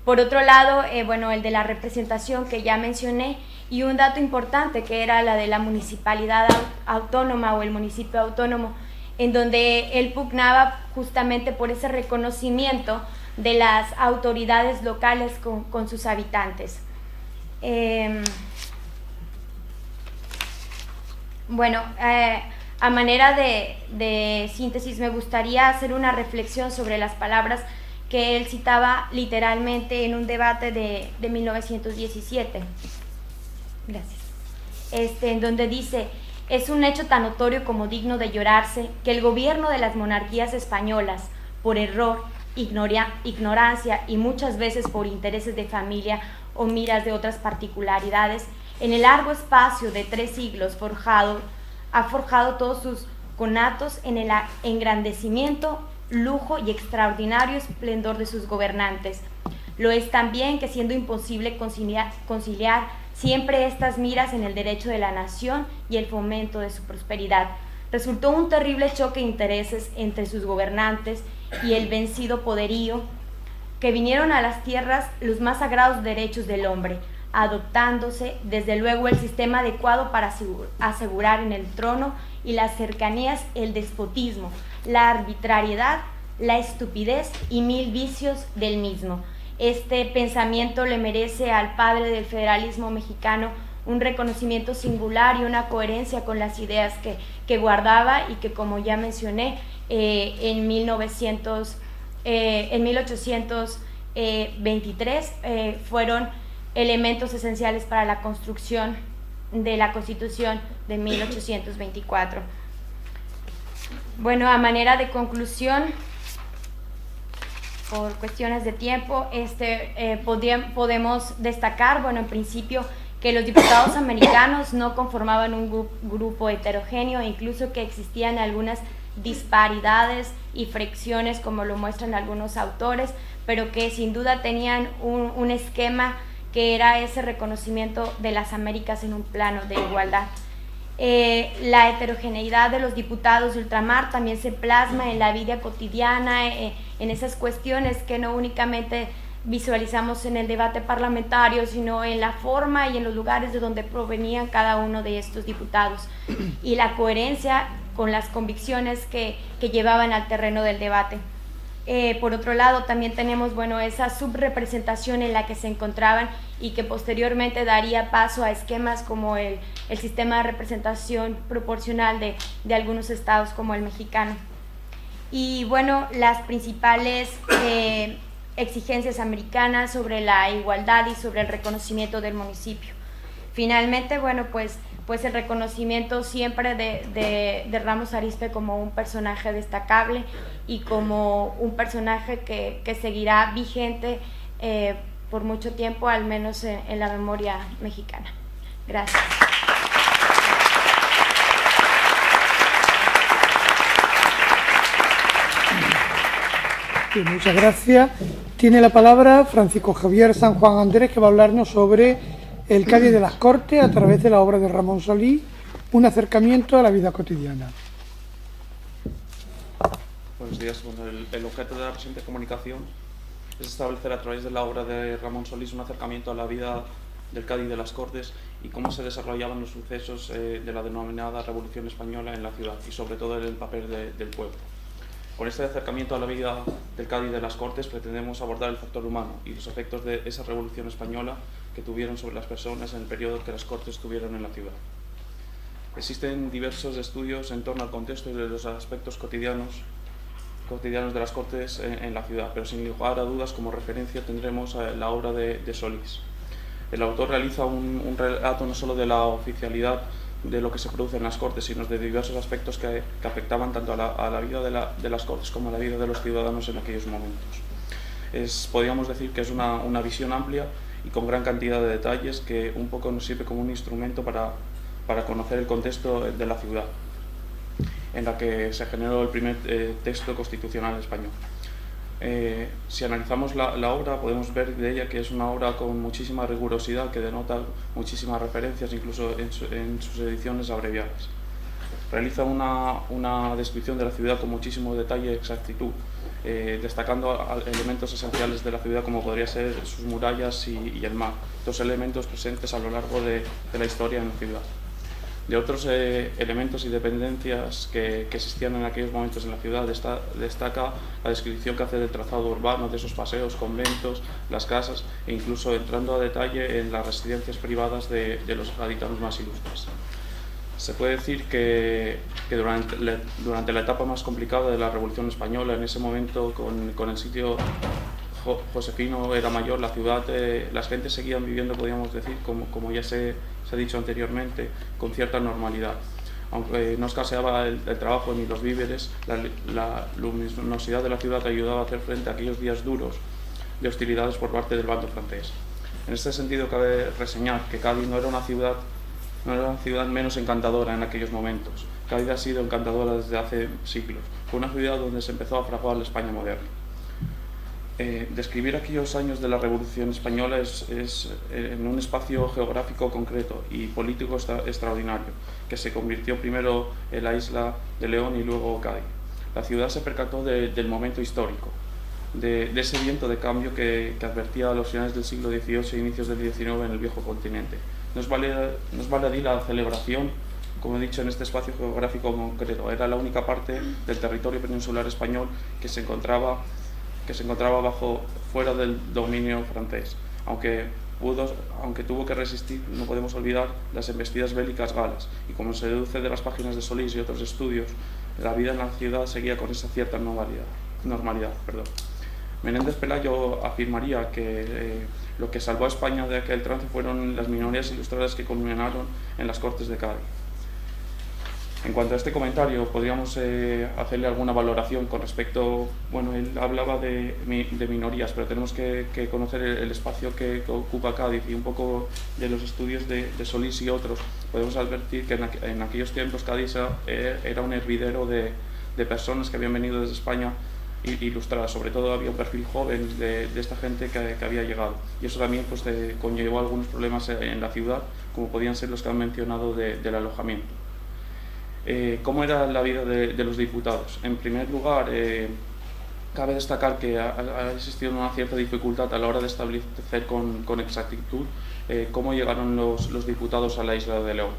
Speaker 3: Por otro lado, bueno, el de la representación que ya mencioné, y un dato importante que era la de la municipalidad autónoma o el municipio autónomo, en donde él pugnaba justamente por ese reconocimiento de las autoridades locales con sus habitantes. Bueno, a manera de síntesis me gustaría hacer una reflexión sobre las palabras que él citaba literalmente en un debate de 1917. Gracias. En donde dice: es un hecho tan notorio como digno de llorarse que el gobierno de las monarquías españolas, por error, ignorancia y muchas veces por intereses de familia o miras de otras particularidades, en el largo espacio de 3 siglos ha forjado todos sus conatos en el engrandecimiento, lujo y extraordinario esplendor de sus gobernantes. Lo es también que, siendo imposible conciliar siempre estas miras en el derecho de la nación y el fomento de su prosperidad, resultó un terrible choque de intereses entre sus gobernantes y el vencido poderío, que vinieron a las tierras los más sagrados derechos del hombre, adoptándose desde luego el sistema adecuado para asegurar en el trono y las cercanías el despotismo, la arbitrariedad, la estupidez y 1000 vicios del mismo. Este pensamiento le merece al padre del federalismo mexicano un reconocimiento singular y una coherencia con las ideas que guardaba y que, como ya mencioné, en 1823 fueron elementos esenciales para la construcción de la Constitución de 1824. Bueno, a manera de conclusión, por cuestiones de tiempo, podemos destacar, bueno, en principio, que los diputados americanos no conformaban un grupo heterogéneo, incluso que existían algunas disparidades y fricciones, como lo muestran algunos autores, pero que sin duda tenían un esquema que era ese reconocimiento de las Américas en un plano de igualdad. La heterogeneidad de los diputados de ultramar también se plasma en la vida cotidiana, en esas cuestiones que no únicamente visualizamos en el debate parlamentario, sino en la forma y en los lugares de donde provenían cada uno de estos diputados, y la coherencia con las convicciones que llevaban al terreno del debate. Por otro lado, también tenemos, bueno, esa subrepresentación en la que se encontraban y que posteriormente daría paso a esquemas como el sistema de representación proporcional de algunos estados como el mexicano. Y bueno, las principales exigencias americanas sobre la igualdad y sobre el reconocimiento del municipio. Finalmente, bueno, pues el reconocimiento siempre de Ramos Arizpe como un personaje destacable y como un personaje que seguirá vigente por mucho tiempo, al menos en la memoria mexicana. Gracias.
Speaker 1: Sí, muchas gracias. Tiene la palabra Francisco Javier San Juan Andrés, que va a hablarnos sobre el Cádiz de las Cortes a través de la obra de Ramón Solís, un acercamiento a la vida cotidiana.
Speaker 4: Buenos días. Bueno, el objeto de la presente comunicación es establecer a través de la obra de Ramón Solís un acercamiento a la vida del Cádiz de las Cortes y cómo se desarrollaban los sucesos de la denominada Revolución Española en la ciudad y sobre todo el papel del pueblo. Con este acercamiento a la vida del Cádiz de las Cortes pretendemos abordar el factor humano y los efectos de esa Revolución Española que tuvieron sobre las personas en el periodo que las Cortes tuvieron en la ciudad. Existen diversos estudios en torno al contexto y de los aspectos cotidianos de las Cortes en la ciudad, pero sin lugar a dudas como referencia tendremos la obra de Solís. El autor realiza un relato no solo de la oficialidad de lo que se produce en las Cortes, sino de diversos aspectos que afectaban tanto a la vida de las Cortes como a la vida de los ciudadanos en aquellos momentos. Podríamos decir que es una visión amplia y con gran cantidad de detalles que un poco nos sirve como un instrumento para conocer el contexto de la ciudad en la que se generó el primer texto constitucional español. Si analizamos la obra podemos ver de ella que es una obra con muchísima rigurosidad que denota muchísimas referencias incluso en sus ediciones abreviadas. Realiza una descripción de la ciudad con muchísimo detalle y exactitud, destacando elementos esenciales de la ciudad como podría ser sus murallas y el mar, dos elementos presentes a lo largo de la historia en la ciudad. De otros elementos y dependencias que existían en aquellos momentos en la ciudad destaca la descripción que hace del trazado urbano, de esos paseos, conventos, las casas e incluso entrando a detalle en las residencias privadas de los gaditanos más ilustres. Se puede decir que durante la etapa más complicada de la Revolución Española, en ese momento con el sitio Josefino era mayor, la ciudad, las gentes seguían viviendo, podríamos decir, como ya se ha dicho anteriormente, con cierta normalidad. Aunque no escaseaba el trabajo ni los víveres, la luminosidad de la ciudad ayudaba a hacer frente a aquellos días duros de hostilidades por parte del bando francés. En este sentido cabe reseñar que Cádiz no era una ciudad menos encantadora en aquellos momentos. Cádiz ha sido encantadora desde hace siglos. Fue una ciudad donde se empezó a fraguar la España moderna. Describir aquellos años de la Revolución Española es en un espacio geográfico concreto y político extraordinario, que se convirtió primero en la isla de León y luego Cádiz. La ciudad se percató del momento histórico, de ese viento de cambio que advertía a los finales del siglo XVIII e inicios del XIX en el viejo continente. No es baladí la celebración, como he dicho, en este espacio geográfico concreto. Era la única parte del territorio peninsular español que se encontraba fuera del dominio francés. Aunque tuvo que resistir, no podemos olvidar las embestidas bélicas galas, y como se deduce de las páginas de Solís y otros estudios, la vida en la ciudad seguía con esa cierta normalidad. Menéndez Pelayo afirmaría que lo que salvó a España de aquel trance fueron las minorías ilustradas que culminaron en las Cortes de Cádiz. En cuanto a este comentario, podríamos hacerle alguna valoración con respecto, bueno, él hablaba de minorías, pero tenemos que conocer el espacio que ocupa Cádiz y un poco de los estudios de Solís y otros. Podemos advertir que en aquellos tiempos Cádiz era un hervidero de personas que habían venido desde España ilustradas. Sobre todo había un perfil joven de esta gente que había llegado, y eso también pues, conllevó algunos problemas en la ciudad, como podían ser los que han mencionado del alojamiento. ¿Cómo era la vida de los diputados? En primer lugar, cabe destacar que ha existido una cierta dificultad a la hora de establecer con exactitud cómo llegaron los diputados a la isla de León.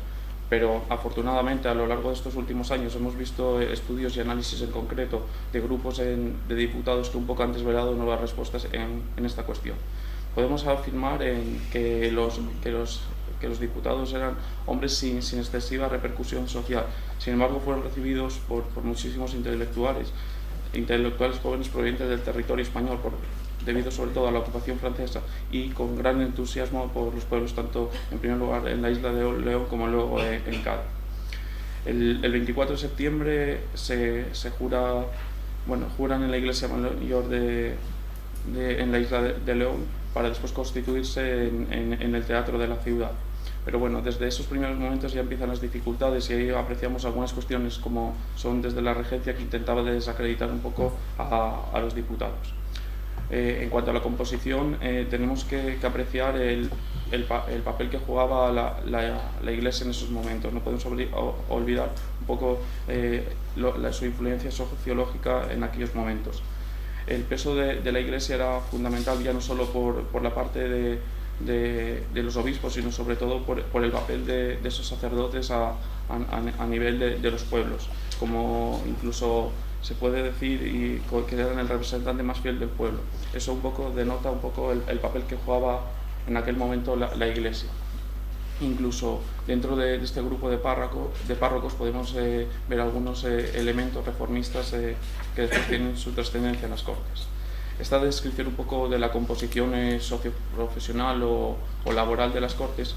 Speaker 4: Pero afortunadamente a lo largo de estos últimos años hemos visto estudios y análisis en concreto de grupos de diputados que un poco han desvelado nuevas respuestas en esta cuestión. Podemos afirmar que los diputados eran hombres sin excesiva repercusión social. Sin embargo, fueron recibidos por muchísimos intelectuales jóvenes provenientes del territorio español, debido sobre todo a la ocupación francesa, y con gran entusiasmo por los pueblos, tanto en primer lugar en la isla de León como luego en Cádiz. El 24 de septiembre juran en la iglesia mayor en la isla de León, para después constituirse en el teatro de la ciudad. Pero bueno, desde esos primeros momentos ya empiezan las dificultades y ahí apreciamos algunas cuestiones como son desde la regencia, que intentaba desacreditar un poco a los diputados. En cuanto a la composición, tenemos que apreciar el papel que jugaba la Iglesia en esos momentos. No podemos olvidar un poco su influencia sociológica en aquellos momentos. El peso de la Iglesia era fundamental ya no solo por la parte de los obispos, sino sobre todo por el papel de esos sacerdotes a nivel de los pueblos, como incluso se puede decir que eran el representante más fiel del pueblo. Eso un poco denota un poco el papel que jugaba en aquel momento la Iglesia. Incluso dentro de este grupo de párrocos podemos ver algunos elementos reformistas que después tienen su trascendencia en las Cortes. Esta descripción un poco de la composición socioprofesional o laboral de las Cortes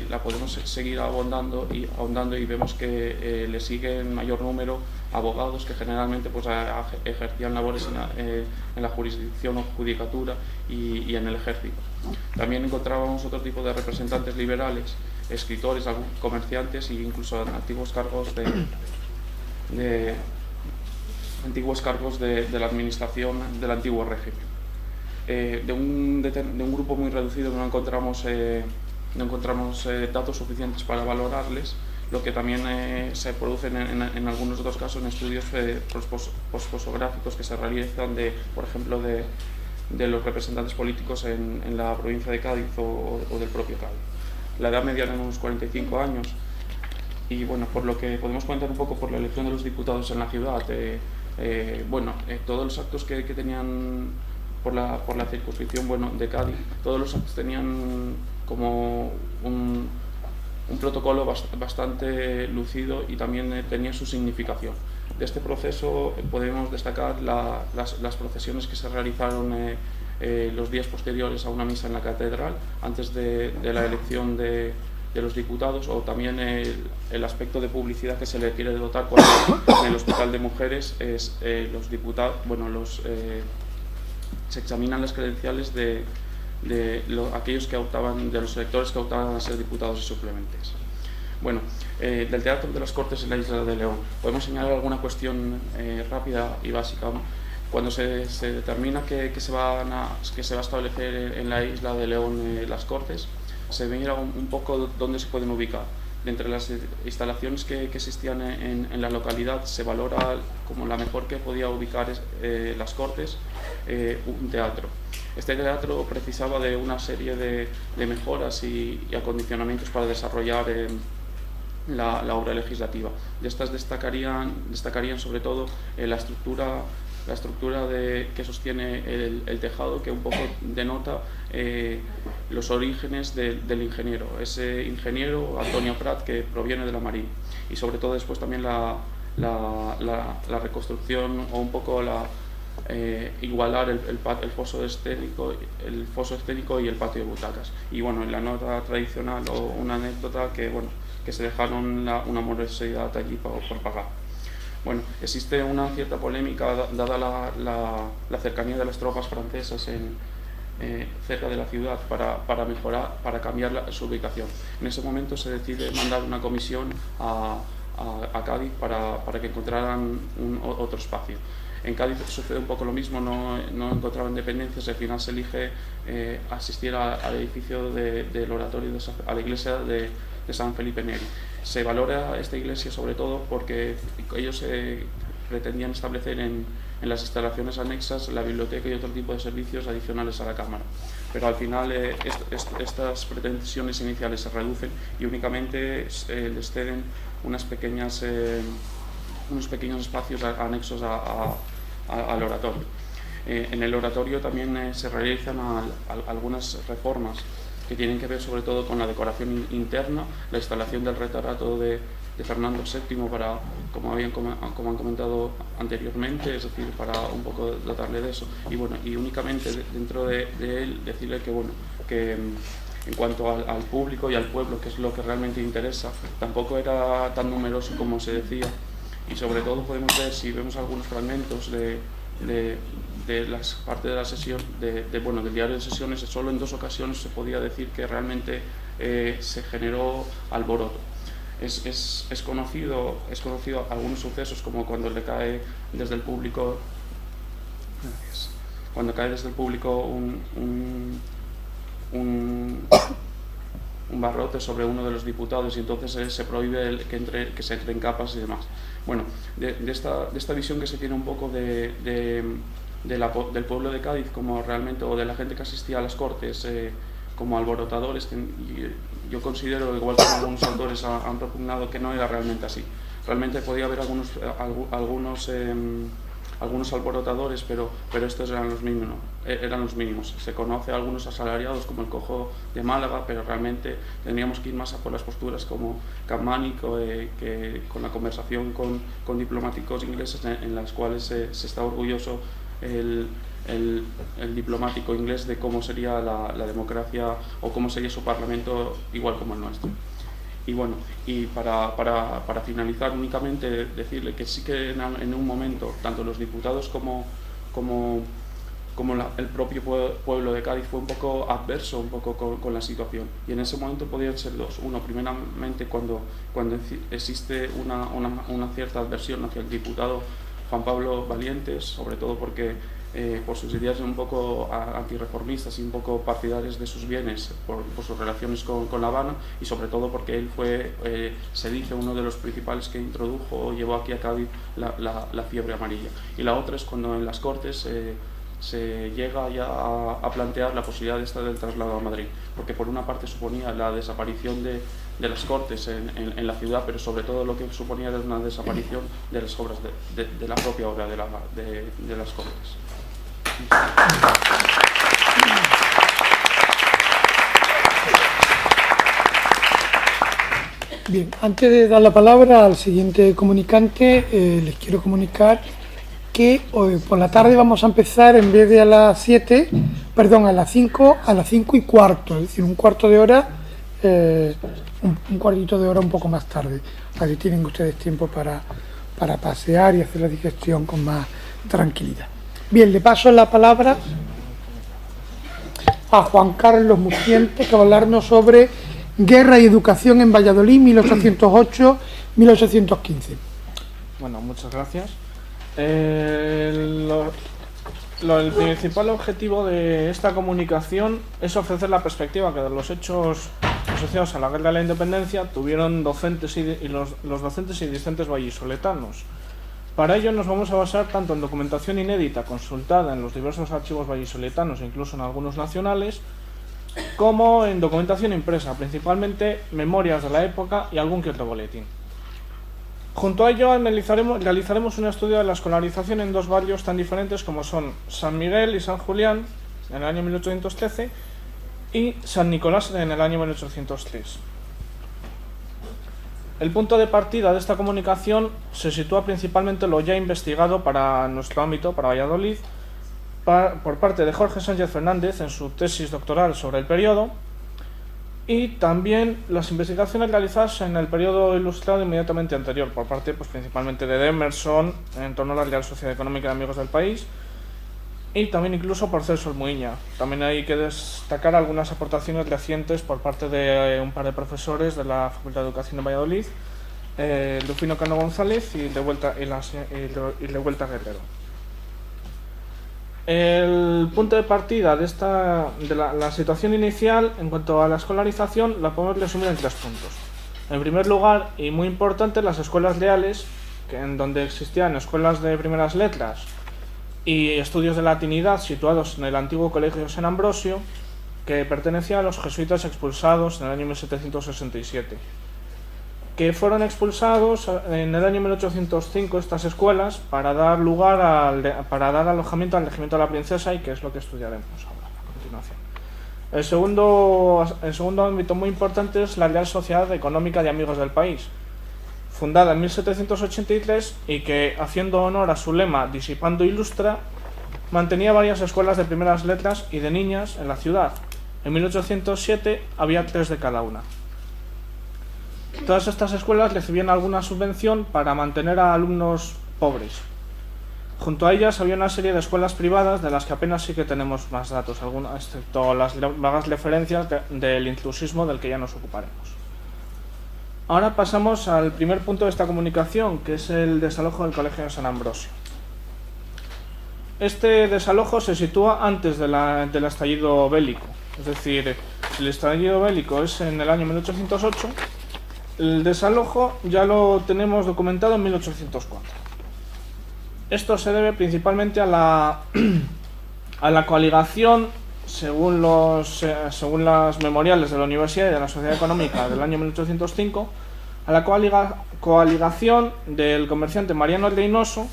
Speaker 4: la podemos seguir ahondando y vemos que le siguen mayor número abogados que generalmente pues, ejercían labores en la jurisdicción o judicatura y en el ejército. También encontrábamos otro tipo de representantes liberales, escritores, comerciantes e incluso antiguos cargos de la administración del antiguo régimen. De un grupo muy reducido no encontramos datos suficientes para valorarles, lo que también se produce en algunos otros casos en estudios posposográficos que se realizan, por ejemplo, de los representantes políticos en la provincia de Cádiz o del propio Cádiz. La edad media era unos 45 años y bueno, por lo que podemos comentar un poco por la elección de los diputados en la ciudad, todos los actos que tenían por la circunscripción de Cádiz, todos los actos tenían como un protocolo bastante lucido y también tenía su significación. De este proceso podemos destacar las procesiones que se realizaron los días posteriores a una misa en la catedral, antes de la elección de los diputados, o también el aspecto de publicidad que se le quiere dotar cuando en el Hospital de Mujeres los diputados, se examinan las credenciales de aquellos que optaban, de los electores que optaban a ser diputados y suplentes. Bueno, del Teatro de las Cortes en la Isla de León, podemos señalar alguna cuestión rápida y básica, ¿no? Cuando se determina que se va a establecer en la Isla de León las Cortes, se mira un poco dónde se pueden ubicar. De entre las instalaciones que existían en la localidad, se valora como la mejor que podía ubicar las Cortes un teatro. Este teatro precisaba de una serie de mejoras y acondicionamientos para desarrollar la obra legislativa. De estas destacarían sobre todo la estructura que sostiene el tejado, que un poco denota los orígenes del ingeniero, ese ingeniero Antonio Prat, que proviene de la Marina, y sobre todo después también la reconstrucción o un poco igualar el foso escénico y el patio de butacas. Y bueno, en la nota tradicional o una anécdota que se dejaron una morosidad allí por pagar. Bueno, existe una cierta polémica dada la cercanía de las tropas francesas cerca de la ciudad para cambiar su ubicación. En ese momento se decide mandar una comisión a Cádiz para que encontraran otro espacio. En Cádiz sucede un poco lo mismo, no encontraban dependencias, al final se elige asistir al edificio del oratorio, a la iglesia de San Felipe Neri. Se valora esta iglesia sobre todo porque ellos pretendían establecer en las instalaciones anexas la biblioteca y otro tipo de servicios adicionales a la Cámara. Pero al final estas pretensiones iniciales se reducen y únicamente les ceden unos pequeños espacios anexos al oratorio. En el oratorio también se realizan algunas reformas que tienen que ver sobre todo con la decoración interna, la instalación del retrato de Fernando VII como han comentado anteriormente, es decir, para un poco dotarle de eso. Y bueno, y únicamente dentro de él decirle que en cuanto al público y al pueblo, que es lo que realmente interesa, tampoco era tan numeroso como se decía. Y sobre todo podemos ver, si vemos algunos fragmentos de las partes de la sesión, del diario de sesiones, solo en 2 ocasiones se podía decir que realmente se generó alboroto. Es conocido algunos sucesos, como cuando le cae desde el público, un barrote sobre uno de los diputados, y entonces se prohíbe que se entre en capas y demás. Bueno, de esta visión que se tiene un poco del pueblo de Cádiz como realmente, o de la gente que asistía a las Cortes como alborotadores, yo considero, igual que algunos autores han propugnado, que no era realmente así. Realmente podía haber algunos alborotadores, pero estos eran los mínimos. Se conoce a algunos asalariados como el Cojo de Málaga, pero realmente tendríamos que ir más a por las posturas como Capmany, que con la conversación con diplomáticos ingleses, en las cuales se está orgulloso el diplomático inglés de cómo sería la democracia, o cómo sería su parlamento, igual como el nuestro. Y bueno, y para finalizar, únicamente decirle que sí que en un momento, tanto los diputados como el propio pueblo de Cádiz fue un poco adverso con la situación, y en ese momento podían ser dos. Uno, primeramente, cuando existe una cierta adversión hacia el diputado Juan Pablo Valientes, sobre todo porque por sus ideas un poco antirreformistas y un poco partidarios de sus bienes, por sus relaciones con La Habana, y sobre todo porque él fue, se dice, uno de los principales que introdujo o llevó aquí a Cádiz la fiebre amarilla. Y la otra es cuando en las Cortes se llega ya a plantear la posibilidad del traslado a Madrid, porque por una parte suponía la desaparición de las Cortes en la ciudad, pero sobre todo lo que suponía era una desaparición de las obras, de la propia obra de las Cortes.
Speaker 1: Bien, antes de dar la palabra al siguiente comunicante, les quiero comunicar que hoy por la tarde vamos a empezar, en vez de a las 7, perdón, a las 5 y cuarto, es decir, un cuarto de hora, un cuartito de hora un poco más tarde. Así tienen ustedes tiempo para pasear y hacer la digestión con más tranquilidad. Bien, le paso la palabra a Juan Carlos Muciente, que va a hablarnos sobre Guerra y Educación en Valladolid, 1808-1815.
Speaker 5: Bueno, muchas gracias. El principal objetivo de esta comunicación es ofrecer la perspectiva que de los hechos asociados a la Guerra de la Independencia tuvieron docentes y los docentes y discentes vallisoletanos. Para ello nos vamos a basar tanto en documentación inédita consultada en los diversos archivos vallisoletanos e incluso en algunos nacionales, como en documentación impresa, principalmente memorias de la época y algún que otro boletín. Junto a ello realizaremos un estudio de la escolarización en dos barrios tan diferentes como son San Miguel y San Julián en el año 1813 y San Nicolás en el año 1803. El punto de partida de esta comunicación se sitúa principalmente en lo ya investigado para nuestro ámbito, para Valladolid, por parte de Jorge Sánchez Fernández en su tesis doctoral sobre el periodo, y también las investigaciones realizadas en el periodo ilustrado inmediatamente anterior, por parte principalmente de Emerson en torno a la Real Sociedad Económica de Amigos del País, y también incluso por Celso Muiña. También hay que destacar algunas aportaciones recientes por parte de un par de profesores de la Facultad de Educación de Valladolid, Rufino Cano González y Revuelta Guerrero. El punto de partida de la situación inicial en cuanto a la escolarización la podemos resumir en 3 puntos. En primer lugar, y muy importante, las escuelas reales, en donde existían escuelas de primeras letras y estudios de latinidad situados en el antiguo Colegio San Ambrosio, que pertenecía a los jesuitas expulsados en el año 1767, que fueron expulsados en el año 1805 estas escuelas para dar alojamiento al regimiento de la princesa, y que es lo que estudiaremos ahora a continuación. El segundo ámbito muy importante es la Real Sociedad Económica de Amigos del País, fundada en 1783 y que, haciendo honor a su lema Disipando Ilustra, mantenía varias escuelas de primeras letras y de niñas en la ciudad. En 1807 había 3 de cada una. Todas estas escuelas recibían alguna subvención para mantener a alumnos pobres. Junto a ellas había una serie de escuelas privadas de las que apenas sí que tenemos más datos, excepto las vagas referencias del intrusismo del que ya nos ocuparemos. Ahora pasamos al primer punto de esta comunicación, que es el desalojo del Colegio de San Ambrosio. Este desalojo se sitúa antes del estallido bélico, es decir, el estallido bélico es en el año 1808, el desalojo ya lo tenemos documentado en 1804. Esto se debe principalmente a la coaligación, según las memoriales de la Universidad y de la Sociedad Económica del año 1805, a la coaligación del comerciante Mariano Reynoso,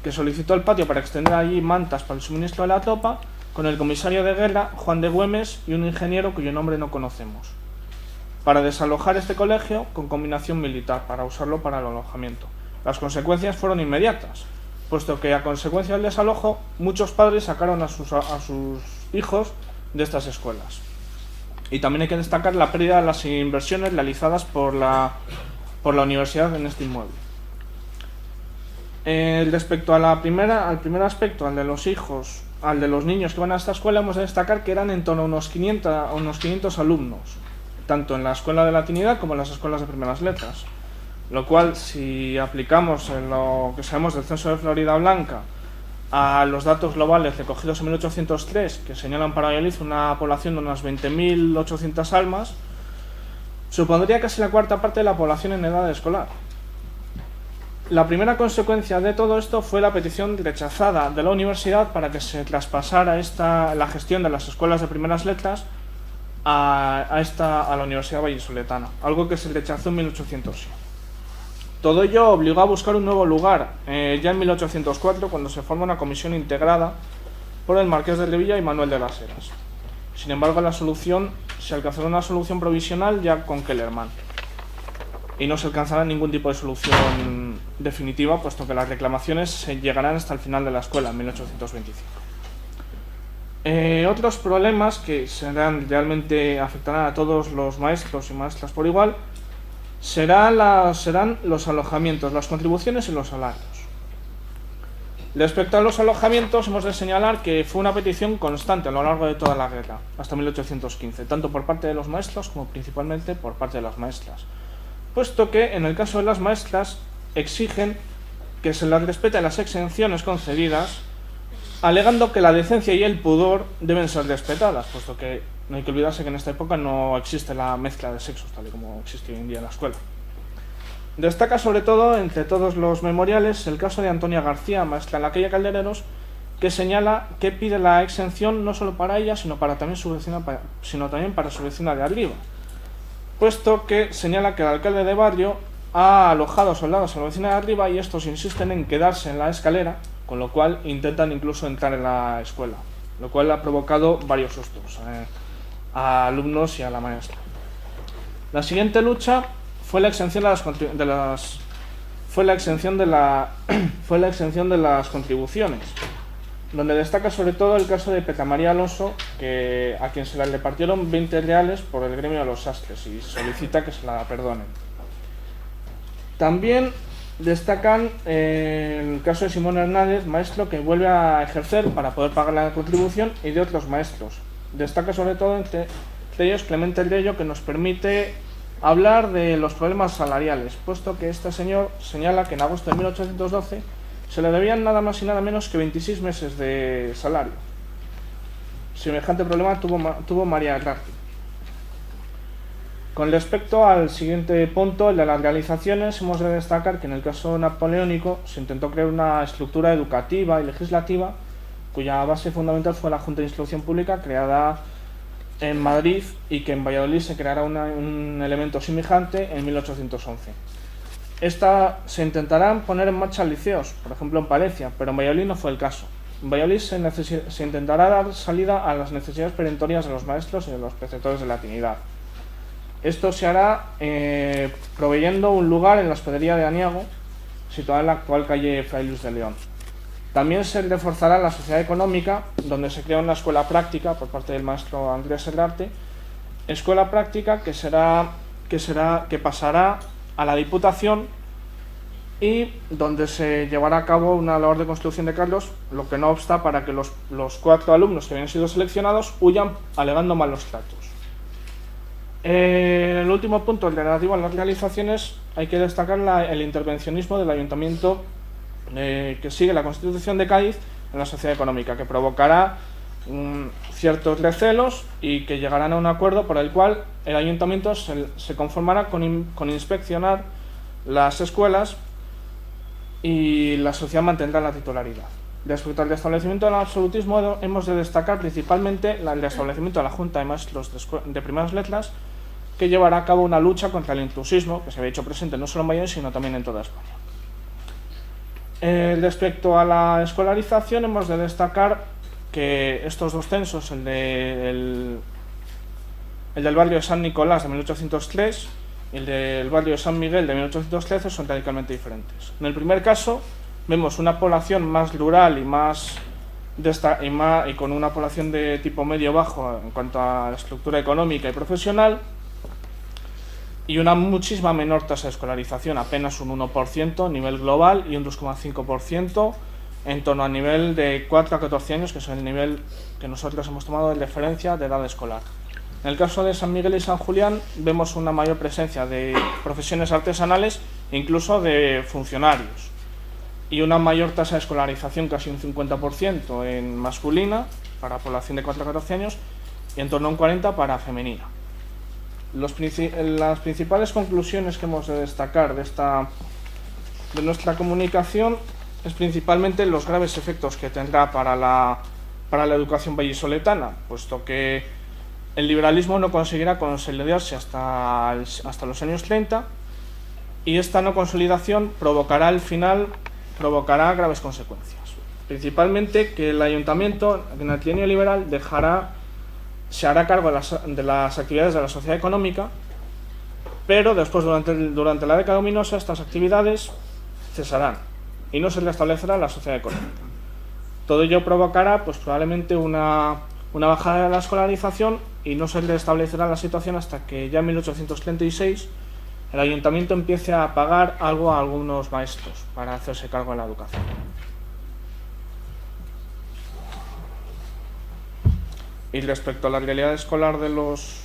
Speaker 5: que solicitó el patio para extender allí mantas para el suministro de la tropa, con el comisario de guerra, Juan de Güemes, y un ingeniero cuyo nombre no conocemos, para desalojar este colegio con combinación militar, para usarlo para el alojamiento. Las consecuencias fueron inmediatas, puesto que a consecuencia del desalojo muchos padres sacaron a sus hijos de estas escuelas. Y también hay que destacar la pérdida de las inversiones realizadas por la universidad en este inmueble. Respecto al primer aspecto, al de los niños que van a esta escuela, hemos de destacar que eran en torno a unos 500 alumnos, tanto en la escuela de latinidad como en las escuelas de primeras letras. Lo cual, si aplicamos en lo que sabemos del censo de Florida Blanca a los datos globales recogidos en 1803, que señalan para Valladolid una población de unas 20.800 almas, supondría casi la cuarta parte de la población en edad escolar. La primera consecuencia de todo esto fue la petición rechazada de la universidad para que se traspasara la gestión de las escuelas de primeras letras a la Universidad Vallisoletana, algo que se rechazó en 1807. Todo ello obligó a buscar un nuevo lugar, ya en 1804, cuando se forma una comisión integrada por el Marqués de Revilla y Manuel de las Heras. Sin embargo, se alcanzará una solución provisional ya con Kellerman, y no se alcanzará ningún tipo de solución definitiva, puesto que las reclamaciones se llegarán hasta el final de la escuela, en 1825. Otros problemas que realmente afectarán a todos los maestros y maestras por igual serán los alojamientos, las contribuciones y los salarios. Respecto a los alojamientos, hemos de señalar que fue una petición constante a lo largo de toda la guerra, hasta 1815, tanto por parte de los maestros como principalmente por parte de las maestras, puesto que en el caso de las maestras exigen que se les respeten las exenciones concedidas, alegando que la decencia y el pudor deben ser respetadas, puesto que no hay que olvidarse que en esta época no existe la mezcla de sexos, tal y como existe hoy en día en la escuela. Destaca sobre todo, entre todos los memoriales, el caso de Antonia García, maestra en la calle Caldereros, que señala que pide la exención no solo para ella, sino también para su vecina de arriba, puesto que señala que el alcalde de barrio ha alojado soldados en la vecina de arriba y estos insisten en quedarse en la escalera, con lo cual intentan incluso entrar en la escuela, lo cual ha provocado varios sustos a alumnos y a la maestra. La siguiente lucha fue la exención de las contribuciones, donde destaca sobre todo el caso de Petra María Alonso, a quien se le repartieron 20 reales por el gremio de los sastres y solicita que se la perdonen. También destacan el caso de Simón Hernández, maestro que vuelve a ejercer para poder pagar la contribución, y de otros maestros. Destaca sobre todo entre ellos Clemente Rello, que nos permite hablar de los problemas salariales, puesto que este señor señala que en agosto de 1812 se le debían nada más y nada menos que 26 meses de salario. Semejante problema tuvo María Herrarte. Con respecto al siguiente punto, el de las realizaciones, hemos de destacar que en el caso napoleónico se intentó crear una estructura educativa y legislativa cuya base fundamental fue la Junta de Instrucción Pública, creada en Madrid, y que en Valladolid se creará un elemento semejante en 1811. Se intentarán poner en marcha liceos, por ejemplo en Palencia, pero en Valladolid no fue el caso. En Valladolid se intentará dar salida a las necesidades perentorias de los maestros y de los preceptores de latinidad. Esto se hará proveyendo un lugar en la hospedería de Aniago, situada en la actual calle Fray Luis de León. También se reforzará la sociedad económica, donde se crea una escuela práctica por parte del maestro Andrés Herrarte, escuela práctica que pasará a la Diputación y donde se llevará a cabo una labor de construcción de cargos, lo que no obsta para que los 4 alumnos que habían sido seleccionados huyan alegando malos tratos. El último punto, el relativo a las realizaciones, hay que destacar el intervencionismo del Ayuntamiento que sigue la Constitución de Cádiz en la sociedad económica, que provocará ciertos recelos y que llegarán a un acuerdo por el cual el Ayuntamiento se conformará con inspeccionar las escuelas y la sociedad mantendrá la titularidad. Respecto al restablecimiento del absolutismo, hemos de destacar principalmente el restablecimiento de la Junta de Maestros de Primeras Letras, que llevará a cabo una lucha contra el intrusismo, que se había hecho presente no solo en Valladolid, sino también en toda España. Respecto a la escolarización, hemos de destacar que estos dos censos, el del barrio de San Nicolás de 1803 y el del barrio de San Miguel de 1813, son radicalmente diferentes. En el primer caso, vemos una población más rural y con una población de tipo medio-bajo en cuanto a la estructura económica y profesional, y una muchísima menor tasa de escolarización, apenas un 1% a nivel global y un 2,5% en torno al nivel de 4 a 14 años, que es el nivel que nosotros hemos tomado de referencia de edad escolar. En el caso de San Miguel y San Julián vemos una mayor presencia de profesiones artesanales e incluso de funcionarios, y una mayor tasa de escolarización, casi un 50% en masculina para población de 4 a 14 años y en torno a un 40% para femenina. Las principales conclusiones que hemos de destacar de nuestra comunicación es principalmente los graves efectos que tendrá para la educación vallisoletana, puesto que el liberalismo no conseguirá consolidarse hasta los años 30, y esta no consolidación provocará graves consecuencias. Principalmente que el Ayuntamiento, en el trienio liberal, se hará cargo de las actividades de la sociedad económica, pero después, durante la década ominosa, estas actividades cesarán y no se restablecerá la sociedad económica. Todo ello provocará probablemente una bajada de la escolarización y no se restablecerá la situación hasta que ya en 1836 el Ayuntamiento empiece a pagar algo a algunos maestros para hacerse cargo de la educación. Y respecto a la realidad escolar de los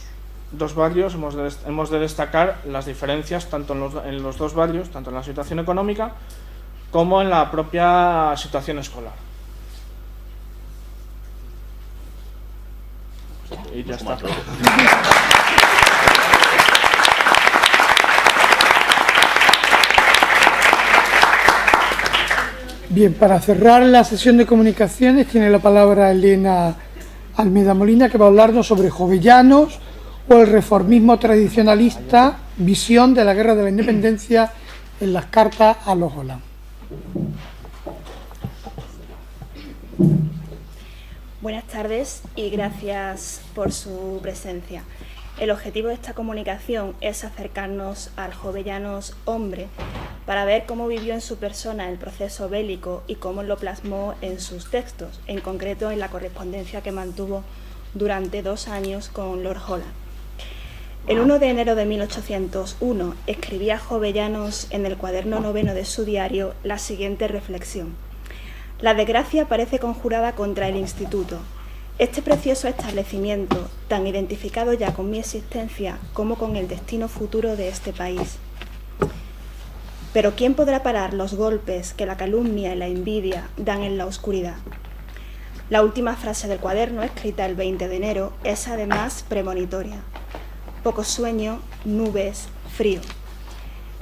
Speaker 5: dos barrios, hemos de destacar las diferencias tanto en los dos barrios, tanto en la situación económica como en la propia situación escolar. Y ya está.
Speaker 1: Bien, para cerrar la sesión de comunicaciones tiene la palabra Elena Almeida Molina, que va a hablarnos sobre Jovellanos o el reformismo tradicionalista, visión de la guerra de la independencia en las cartas a los Holland.
Speaker 6: Buenas tardes y gracias por su presencia. El objetivo de esta comunicación es acercarnos al Jovellanos hombre para ver cómo vivió en su persona el proceso bélico y cómo lo plasmó en sus textos, en concreto en la correspondencia que mantuvo durante 2 años con Lord Holland. El 1 de enero de 1801 escribía Jovellanos en el cuaderno 9 de su diario la siguiente reflexión: la desgracia parece conjurada contra el instituto. Este precioso establecimiento, tan identificado ya con mi existencia como con el destino futuro de este país. Pero ¿quién podrá parar los golpes que la calumnia y la envidia dan en la oscuridad? La última frase del cuaderno, escrita el 20 de enero, es además premonitoria. Poco sueño, nubes, frío.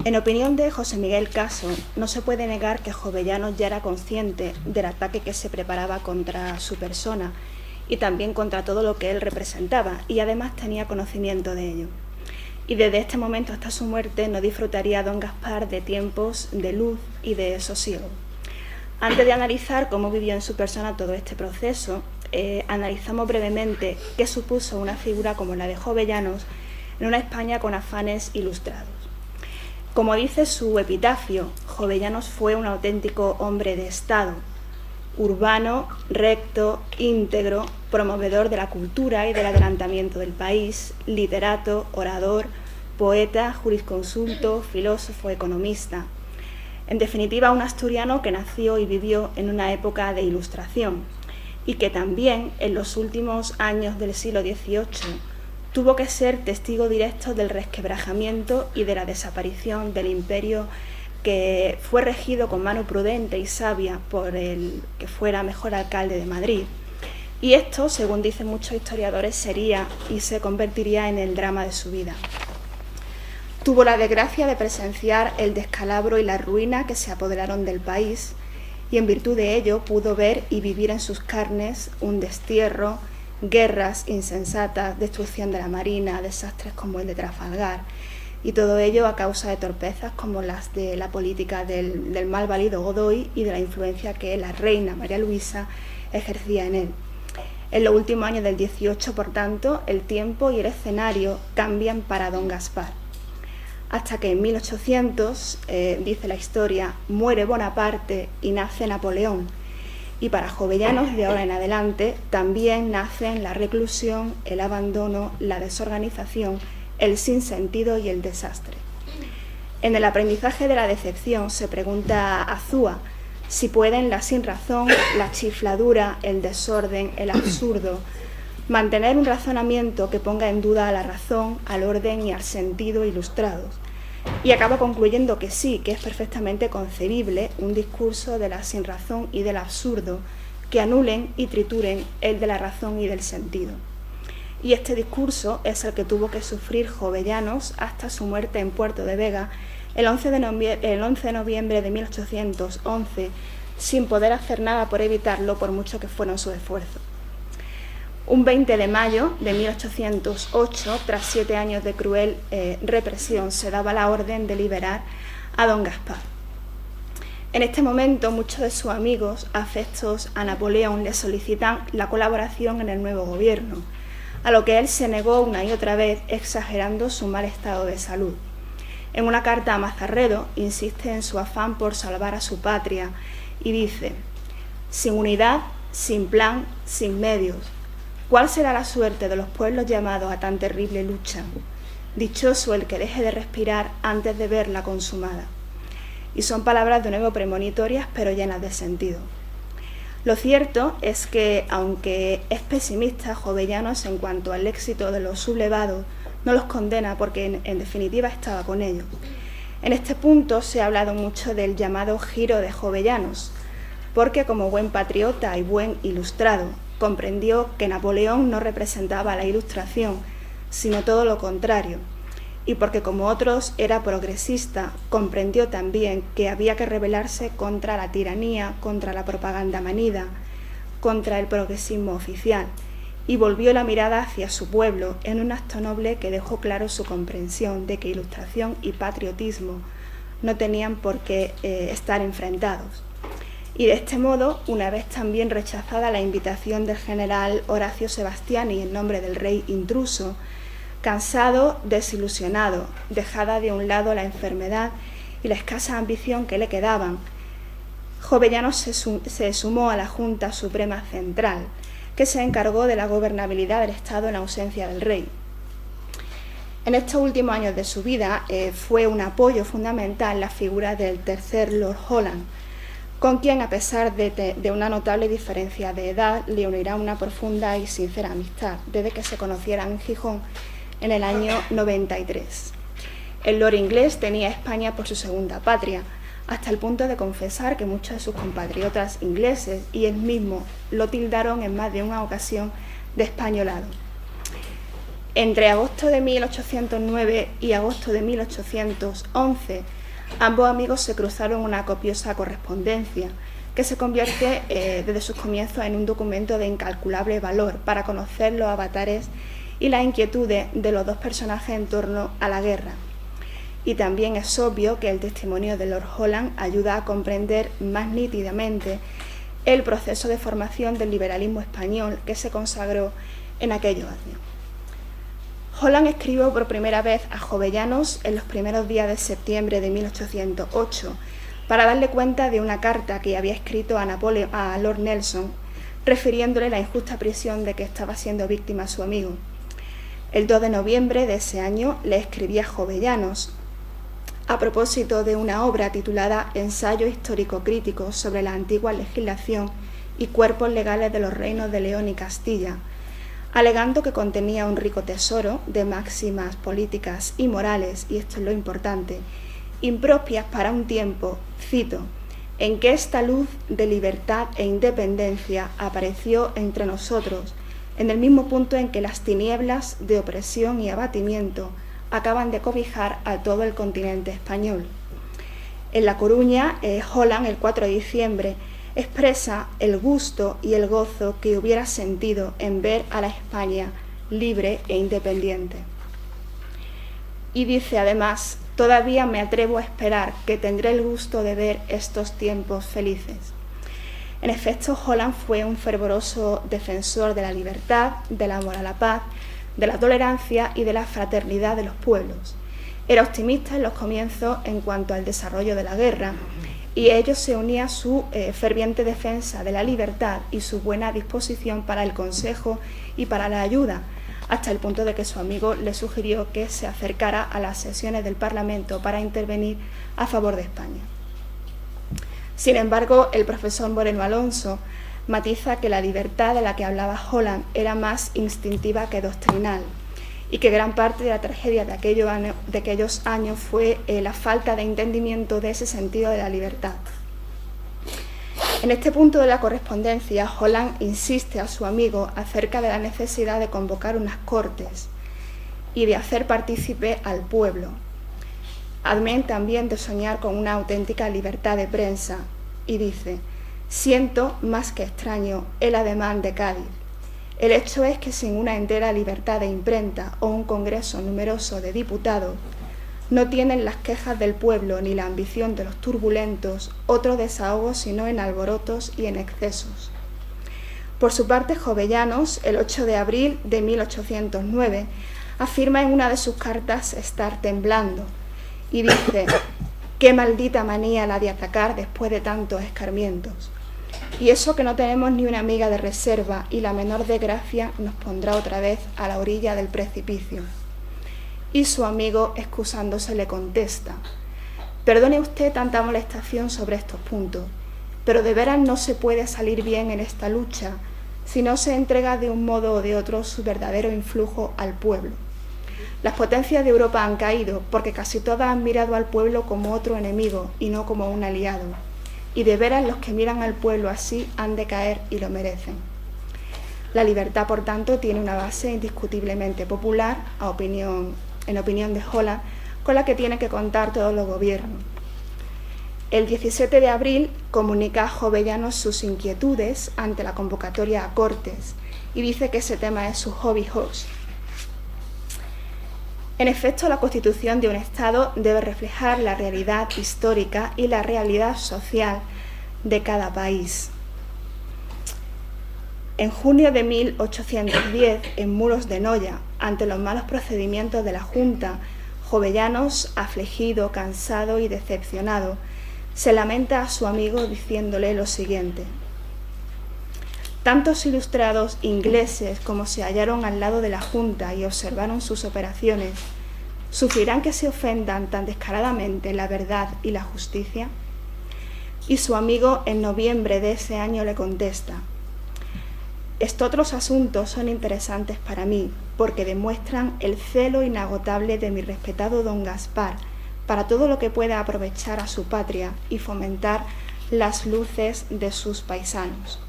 Speaker 6: En opinión de José Miguel Caso, no se puede negar que Jovellanos ya era consciente del ataque que se preparaba contra su persona y también contra todo lo que él representaba, y además tenía conocimiento de ello. Y desde este momento hasta su muerte no disfrutaría don Gaspar de tiempos de luz y de sosiego. Antes de analizar cómo vivió en su persona todo este proceso, analizamos brevemente qué supuso una figura como la de Jovellanos en una España con afanes ilustrados. Como dice su epitafio, Jovellanos fue un auténtico hombre de Estado, urbano, recto, íntegro, promovedor de la cultura y del adelantamiento del país, literato, orador, poeta, jurisconsulto, filósofo, economista. En definitiva, un asturiano que nació y vivió en una época de Ilustración y que también en los últimos años del siglo XVIII tuvo que ser testigo directo del resquebrajamiento y de la desaparición del imperio que fue regido con mano prudente y sabia por el que fuera mejor alcalde de Madrid. Y esto, según dicen muchos historiadores, sería y se convertiría en el drama de su vida. Tuvo la desgracia de presenciar el descalabro y la ruina que se apoderaron del país, y en virtud de ello pudo ver y vivir en sus carnes un destierro, guerras insensatas, destrucción de la marina, desastres como el de Trafalgar, y todo ello a causa de torpezas como las de la política del mal valido Godoy y de la influencia que la reina María Luisa ejercía en él. En los últimos años del 18, por tanto, el tiempo y el escenario cambian para don Gaspar, hasta que en 1800, dice la historia, muere Bonaparte y nace Napoleón. Y para Jovellanos, de ahora en adelante, también nacen la reclusión, el abandono, la desorganización, el sinsentido y el desastre. En el aprendizaje de la decepción se pregunta a Azúa si pueden la sinrazón, la chifladura, el desorden, el absurdo, mantener un razonamiento que ponga en duda a la razón, al orden y al sentido ilustrados. Y acaba concluyendo que sí, que es perfectamente concebible un discurso de la sinrazón y del absurdo que anulen y trituren el de la razón y del sentido. Y este discurso es el que tuvo que sufrir Jovellanos hasta su muerte en Puerto de Vega el 11 de noviembre de 1811, sin poder hacer nada por evitarlo, por mucho que fueron sus esfuerzos. Un 20 de mayo de 1808, tras 7 años de cruel represión, se daba la orden de liberar a don Gaspar. En este momento, muchos de sus amigos, afectos a Napoleón, le solicitan la colaboración en el nuevo gobierno, a lo que él se negó una y otra vez, exagerando su mal estado de salud. En una carta a Mazarredo, insiste en su afán por salvar a su patria y dice: sin unidad, sin plan, sin medios, ¿cuál será la suerte de los pueblos llamados a tan terrible lucha? Dichoso el que deje de respirar antes de verla consumada. Y son palabras de nuevo premonitorias, pero llenas de sentido. Lo cierto es que, aunque es pesimista, Jovellanos en cuanto al éxito de los sublevados, no los condena porque en definitiva estaba con ellos. En este punto se ha hablado mucho del llamado giro de Jovellanos, porque como buen patriota y buen ilustrado, comprendió que Napoleón no representaba la Ilustración, sino todo lo contrario, y porque como otros era progresista, comprendió también que había que rebelarse contra la tiranía, contra la propaganda manida, contra el progresismo oficial, y volvió la mirada hacia su pueblo en un acto noble que dejó claro su comprensión de que Ilustración y patriotismo no tenían por qué estar enfrentados. Y de este modo, una vez también rechazada la invitación del general Horacio Sebastiani en nombre del rey intruso, cansado, desilusionado, dejada de un lado la enfermedad y la escasa ambición que le quedaban, Jovellanos se sumó a la Junta Suprema Central, que se encargó de la gobernabilidad del Estado en ausencia del rey. En estos últimos años de su vida fue un apoyo fundamental la figura del tercer Lord Holland, con quien, a pesar de una notable diferencia de edad, le unirá una profunda y sincera amistad, desde que se conocieran en Gijón en el año 93. El Lord inglés tenía a España por su segunda patria, hasta el punto de confesar que muchos de sus compatriotas ingleses y él mismo lo tildaron en más de una ocasión de españolado. Entre agosto de 1809 y agosto de 1811, ambos amigos se cruzaron una copiosa correspondencia que se convierte desde sus comienzos en un documento de incalculable valor para conocer los avatares y las inquietudes de los dos personajes en torno a la guerra. Y también es obvio que el testimonio de Lord Holland ayuda a comprender más nítidamente el proceso de formación del liberalismo español que se consagró en aquellos años. Holland escribió por primera vez a Jovellanos en los primeros días de septiembre de 1808 para darle cuenta de una carta que había escrito a Lord Nelson, refiriéndole la injusta prisión de que estaba siendo víctima su amigo. El 2 de noviembre de ese año le escribía a Jovellanos: a propósito de una obra titulada Ensayo histórico-crítico sobre la antigua legislación y cuerpos legales de los reinos de León y Castilla, alegando que contenía un rico tesoro de máximas políticas y morales, y esto es lo importante, impropias para un tiempo, cito, en que esta luz de libertad e independencia apareció entre nosotros, en el mismo punto en que las tinieblas de opresión y abatimiento acaban de cobijar a todo el continente español. En La Coruña, Holland, el 4 de diciembre, expresa el gusto y el gozo que hubiera sentido en ver a la España libre e independiente. Y dice además, todavía me atrevo a esperar que tendré el gusto de ver estos tiempos felices. En efecto, Holland fue un fervoroso defensor de la libertad, del amor a la paz, de la tolerancia y de la fraternidad de los pueblos. Era optimista en los comienzos en cuanto al desarrollo de la guerra, y a ello se unía su ferviente defensa de la libertad y su buena disposición para el consejo y para la ayuda, hasta el punto de que su amigo le sugirió que se acercara a las sesiones del Parlamento para intervenir a favor de España. Sin embargo, el profesor Moreno Alonso matiza que la libertad de la que hablaba Holland era más instintiva que doctrinal, y que gran parte de la tragedia de aquellos años fue la falta de entendimiento de ese sentido de la libertad. En este punto de la correspondencia, Holland insiste a su amigo acerca de la necesidad de convocar unas cortes y de hacer partícipe al pueblo, además también de soñar con una auténtica libertad de prensa, y dice: siento más que extraño el ademán de Cádiz. El hecho es que sin una entera libertad de imprenta o un congreso numeroso de diputados, no tienen las quejas del pueblo ni la ambición de los turbulentos otro desahogo sino en alborotos y en excesos. Por su parte, Jovellanos, el 8 de abril de 1809, afirma en una de sus cartas estar temblando y dice: «Qué maldita manía la de atacar después de tantos escarmientos. Y eso que no tenemos ni una miga de reserva y la menor desgracia nos pondrá otra vez a la orilla del precipicio». Y su amigo, excusándose, le contesta: «Perdone usted tanta molestación sobre estos puntos, pero de veras no se puede salir bien en esta lucha si no se entrega de un modo o de otro su verdadero influjo al pueblo. Las potencias de Europa han caído porque casi todas han mirado al pueblo como otro enemigo y no como un aliado. Y de veras los que miran al pueblo así han de caer y lo merecen. La libertad, por tanto, tiene una base indiscutiblemente popular, en opinión de Holland, con la que tienen que contar todos los gobiernos». El 17 de abril comunica a Jovellanos sus inquietudes ante la convocatoria a Cortes y dice que ese tema es su hobby horse. En efecto, la constitución de un Estado debe reflejar la realidad histórica y la realidad social de cada país. En junio de 1810, en Muros de Noya, ante los malos procedimientos de la Junta, Jovellanos, afligido, cansado y decepcionado, se lamenta a su amigo diciéndole lo siguiente: «Tantos ilustrados ingleses como se hallaron al lado de la Junta y observaron sus operaciones, ¿sufrirán que se ofendan tan descaradamente la verdad y la justicia?». Y su amigo en noviembre de ese año le contesta: «Estos otros asuntos son interesantes para mí porque demuestran el celo inagotable de mi respetado don Gaspar para todo lo que pueda aprovechar a su patria y fomentar las luces de sus paisanos».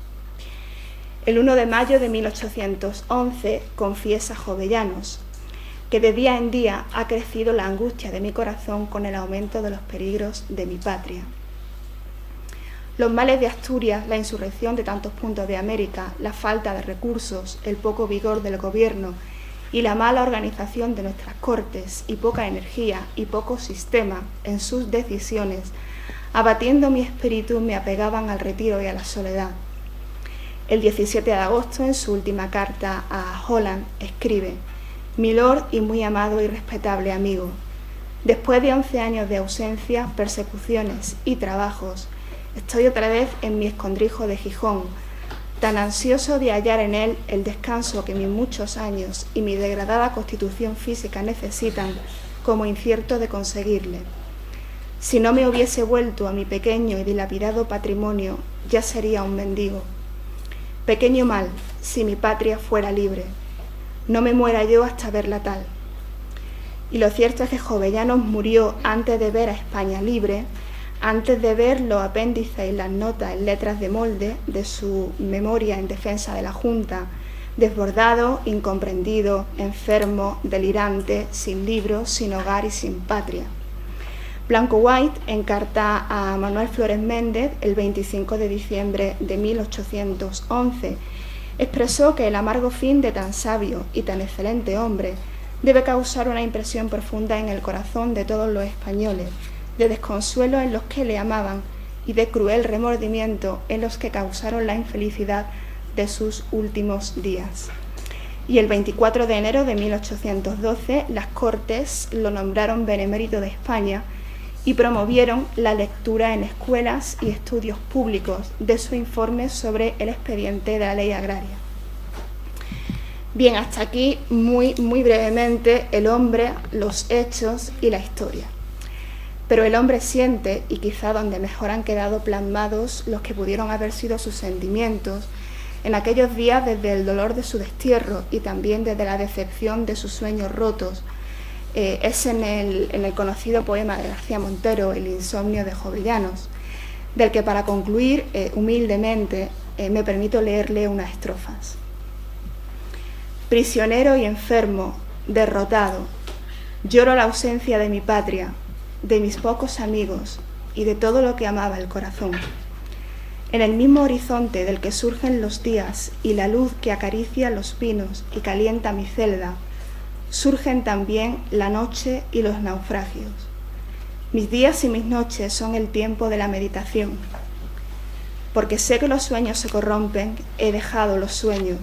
Speaker 6: El 1 de mayo de 1811 confiesa Jovellanos que de día en día ha crecido la angustia de mi corazón con el aumento de los peligros de mi patria. Los males de Asturias, la insurrección de tantos puntos de América, la falta de recursos, el poco vigor del gobierno y la mala organización de nuestras cortes y poca energía y poco sistema en sus decisiones, abatiendo mi espíritu, me apegaban al retiro y a la soledad. El 17 de agosto, en su última carta a Holland, escribe: «Mi lord y muy amado y respetable amigo, después de 11 años de ausencia, persecuciones y trabajos, estoy otra vez en mi escondrijo de Gijón, tan ansioso de hallar en él el descanso que mis muchos años y mi degradada constitución física necesitan, como incierto de conseguirle. Si no me hubiese vuelto a mi pequeño y dilapidado patrimonio, ya sería un mendigo. Pequeño mal, si mi patria fuera libre, no me muera yo hasta verla tal. Y lo cierto es que Jovellanos murió antes de ver a España libre, antes de ver los apéndices y las notas en letras de molde de su memoria en defensa de la Junta, desbordado, incomprendido, enfermo, delirante, sin libros, sin hogar y sin patria. Blanco White, en carta a Manuel Flores Méndez, el 25 de diciembre de 1811, expresó que el amargo fin de tan sabio y tan excelente hombre debe causar una impresión profunda en el corazón de todos los españoles, de desconsuelo en los que le amaban y de cruel remordimiento en los que causaron la infelicidad de sus últimos días. Y el 24 de enero de 1812 las Cortes lo nombraron benemérito de España y promovieron la lectura en escuelas y estudios públicos de su informe sobre el expediente de la ley agraria. Bien, hasta aquí muy brevemente el hombre, los hechos y la historia. Pero el hombre siente, y quizá donde mejor han quedado plasmados los que pudieron haber sido sus sentimientos, en aquellos días desde el dolor de su destierro y también desde la decepción de sus sueños rotos, es en el conocido poema de García Montero, El insomnio de Jovellanos, del que para concluir humildemente me permito leerle unas estrofas. Prisionero y enfermo, derrotado, lloro la ausencia de mi patria, de mis pocos amigos y de todo lo que amaba el corazón. En el mismo horizonte del que surgen los días y la luz que acaricia los pinos y calienta mi celda, surgen también la noche y los naufragios. Mis días y mis noches son el tiempo de la meditación. Porque sé que los sueños se corrompen, he dejado los sueños,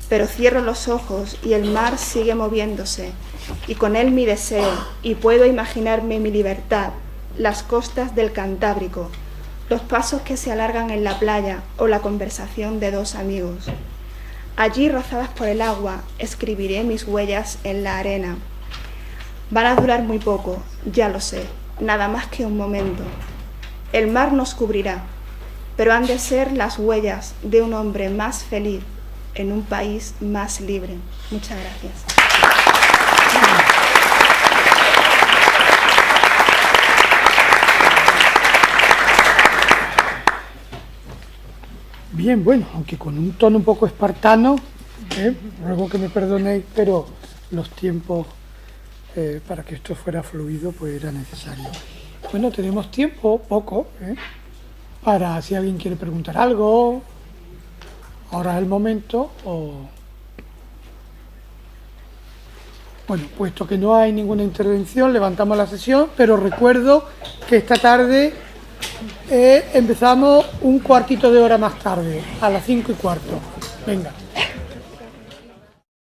Speaker 6: pero cierro los ojos y el mar sigue moviéndose, y con él mi deseo, y puedo imaginarme mi libertad, las costas del Cantábrico, los pasos que se alargan en la playa o la conversación de dos amigos. Allí, rozadas por el agua, escribiré mis huellas en la arena. Van a durar muy poco, ya lo sé, nada más que un momento. El mar nos cubrirá, pero han de ser las huellas de un hombre más feliz en un país más libre. Muchas gracias.
Speaker 1: Bien, bueno, aunque con un tono un poco espartano, ruego que me perdonéis, pero los tiempos para que esto fuera fluido pues era necesario. Bueno, tenemos tiempo, poco, para si alguien quiere preguntar algo. Ahora es el momento. Bueno, puesto que no hay ninguna intervención, levantamos la sesión, pero recuerdo que esta tarde empezamos un cuartito de hora más tarde, a las 5:15. Venga.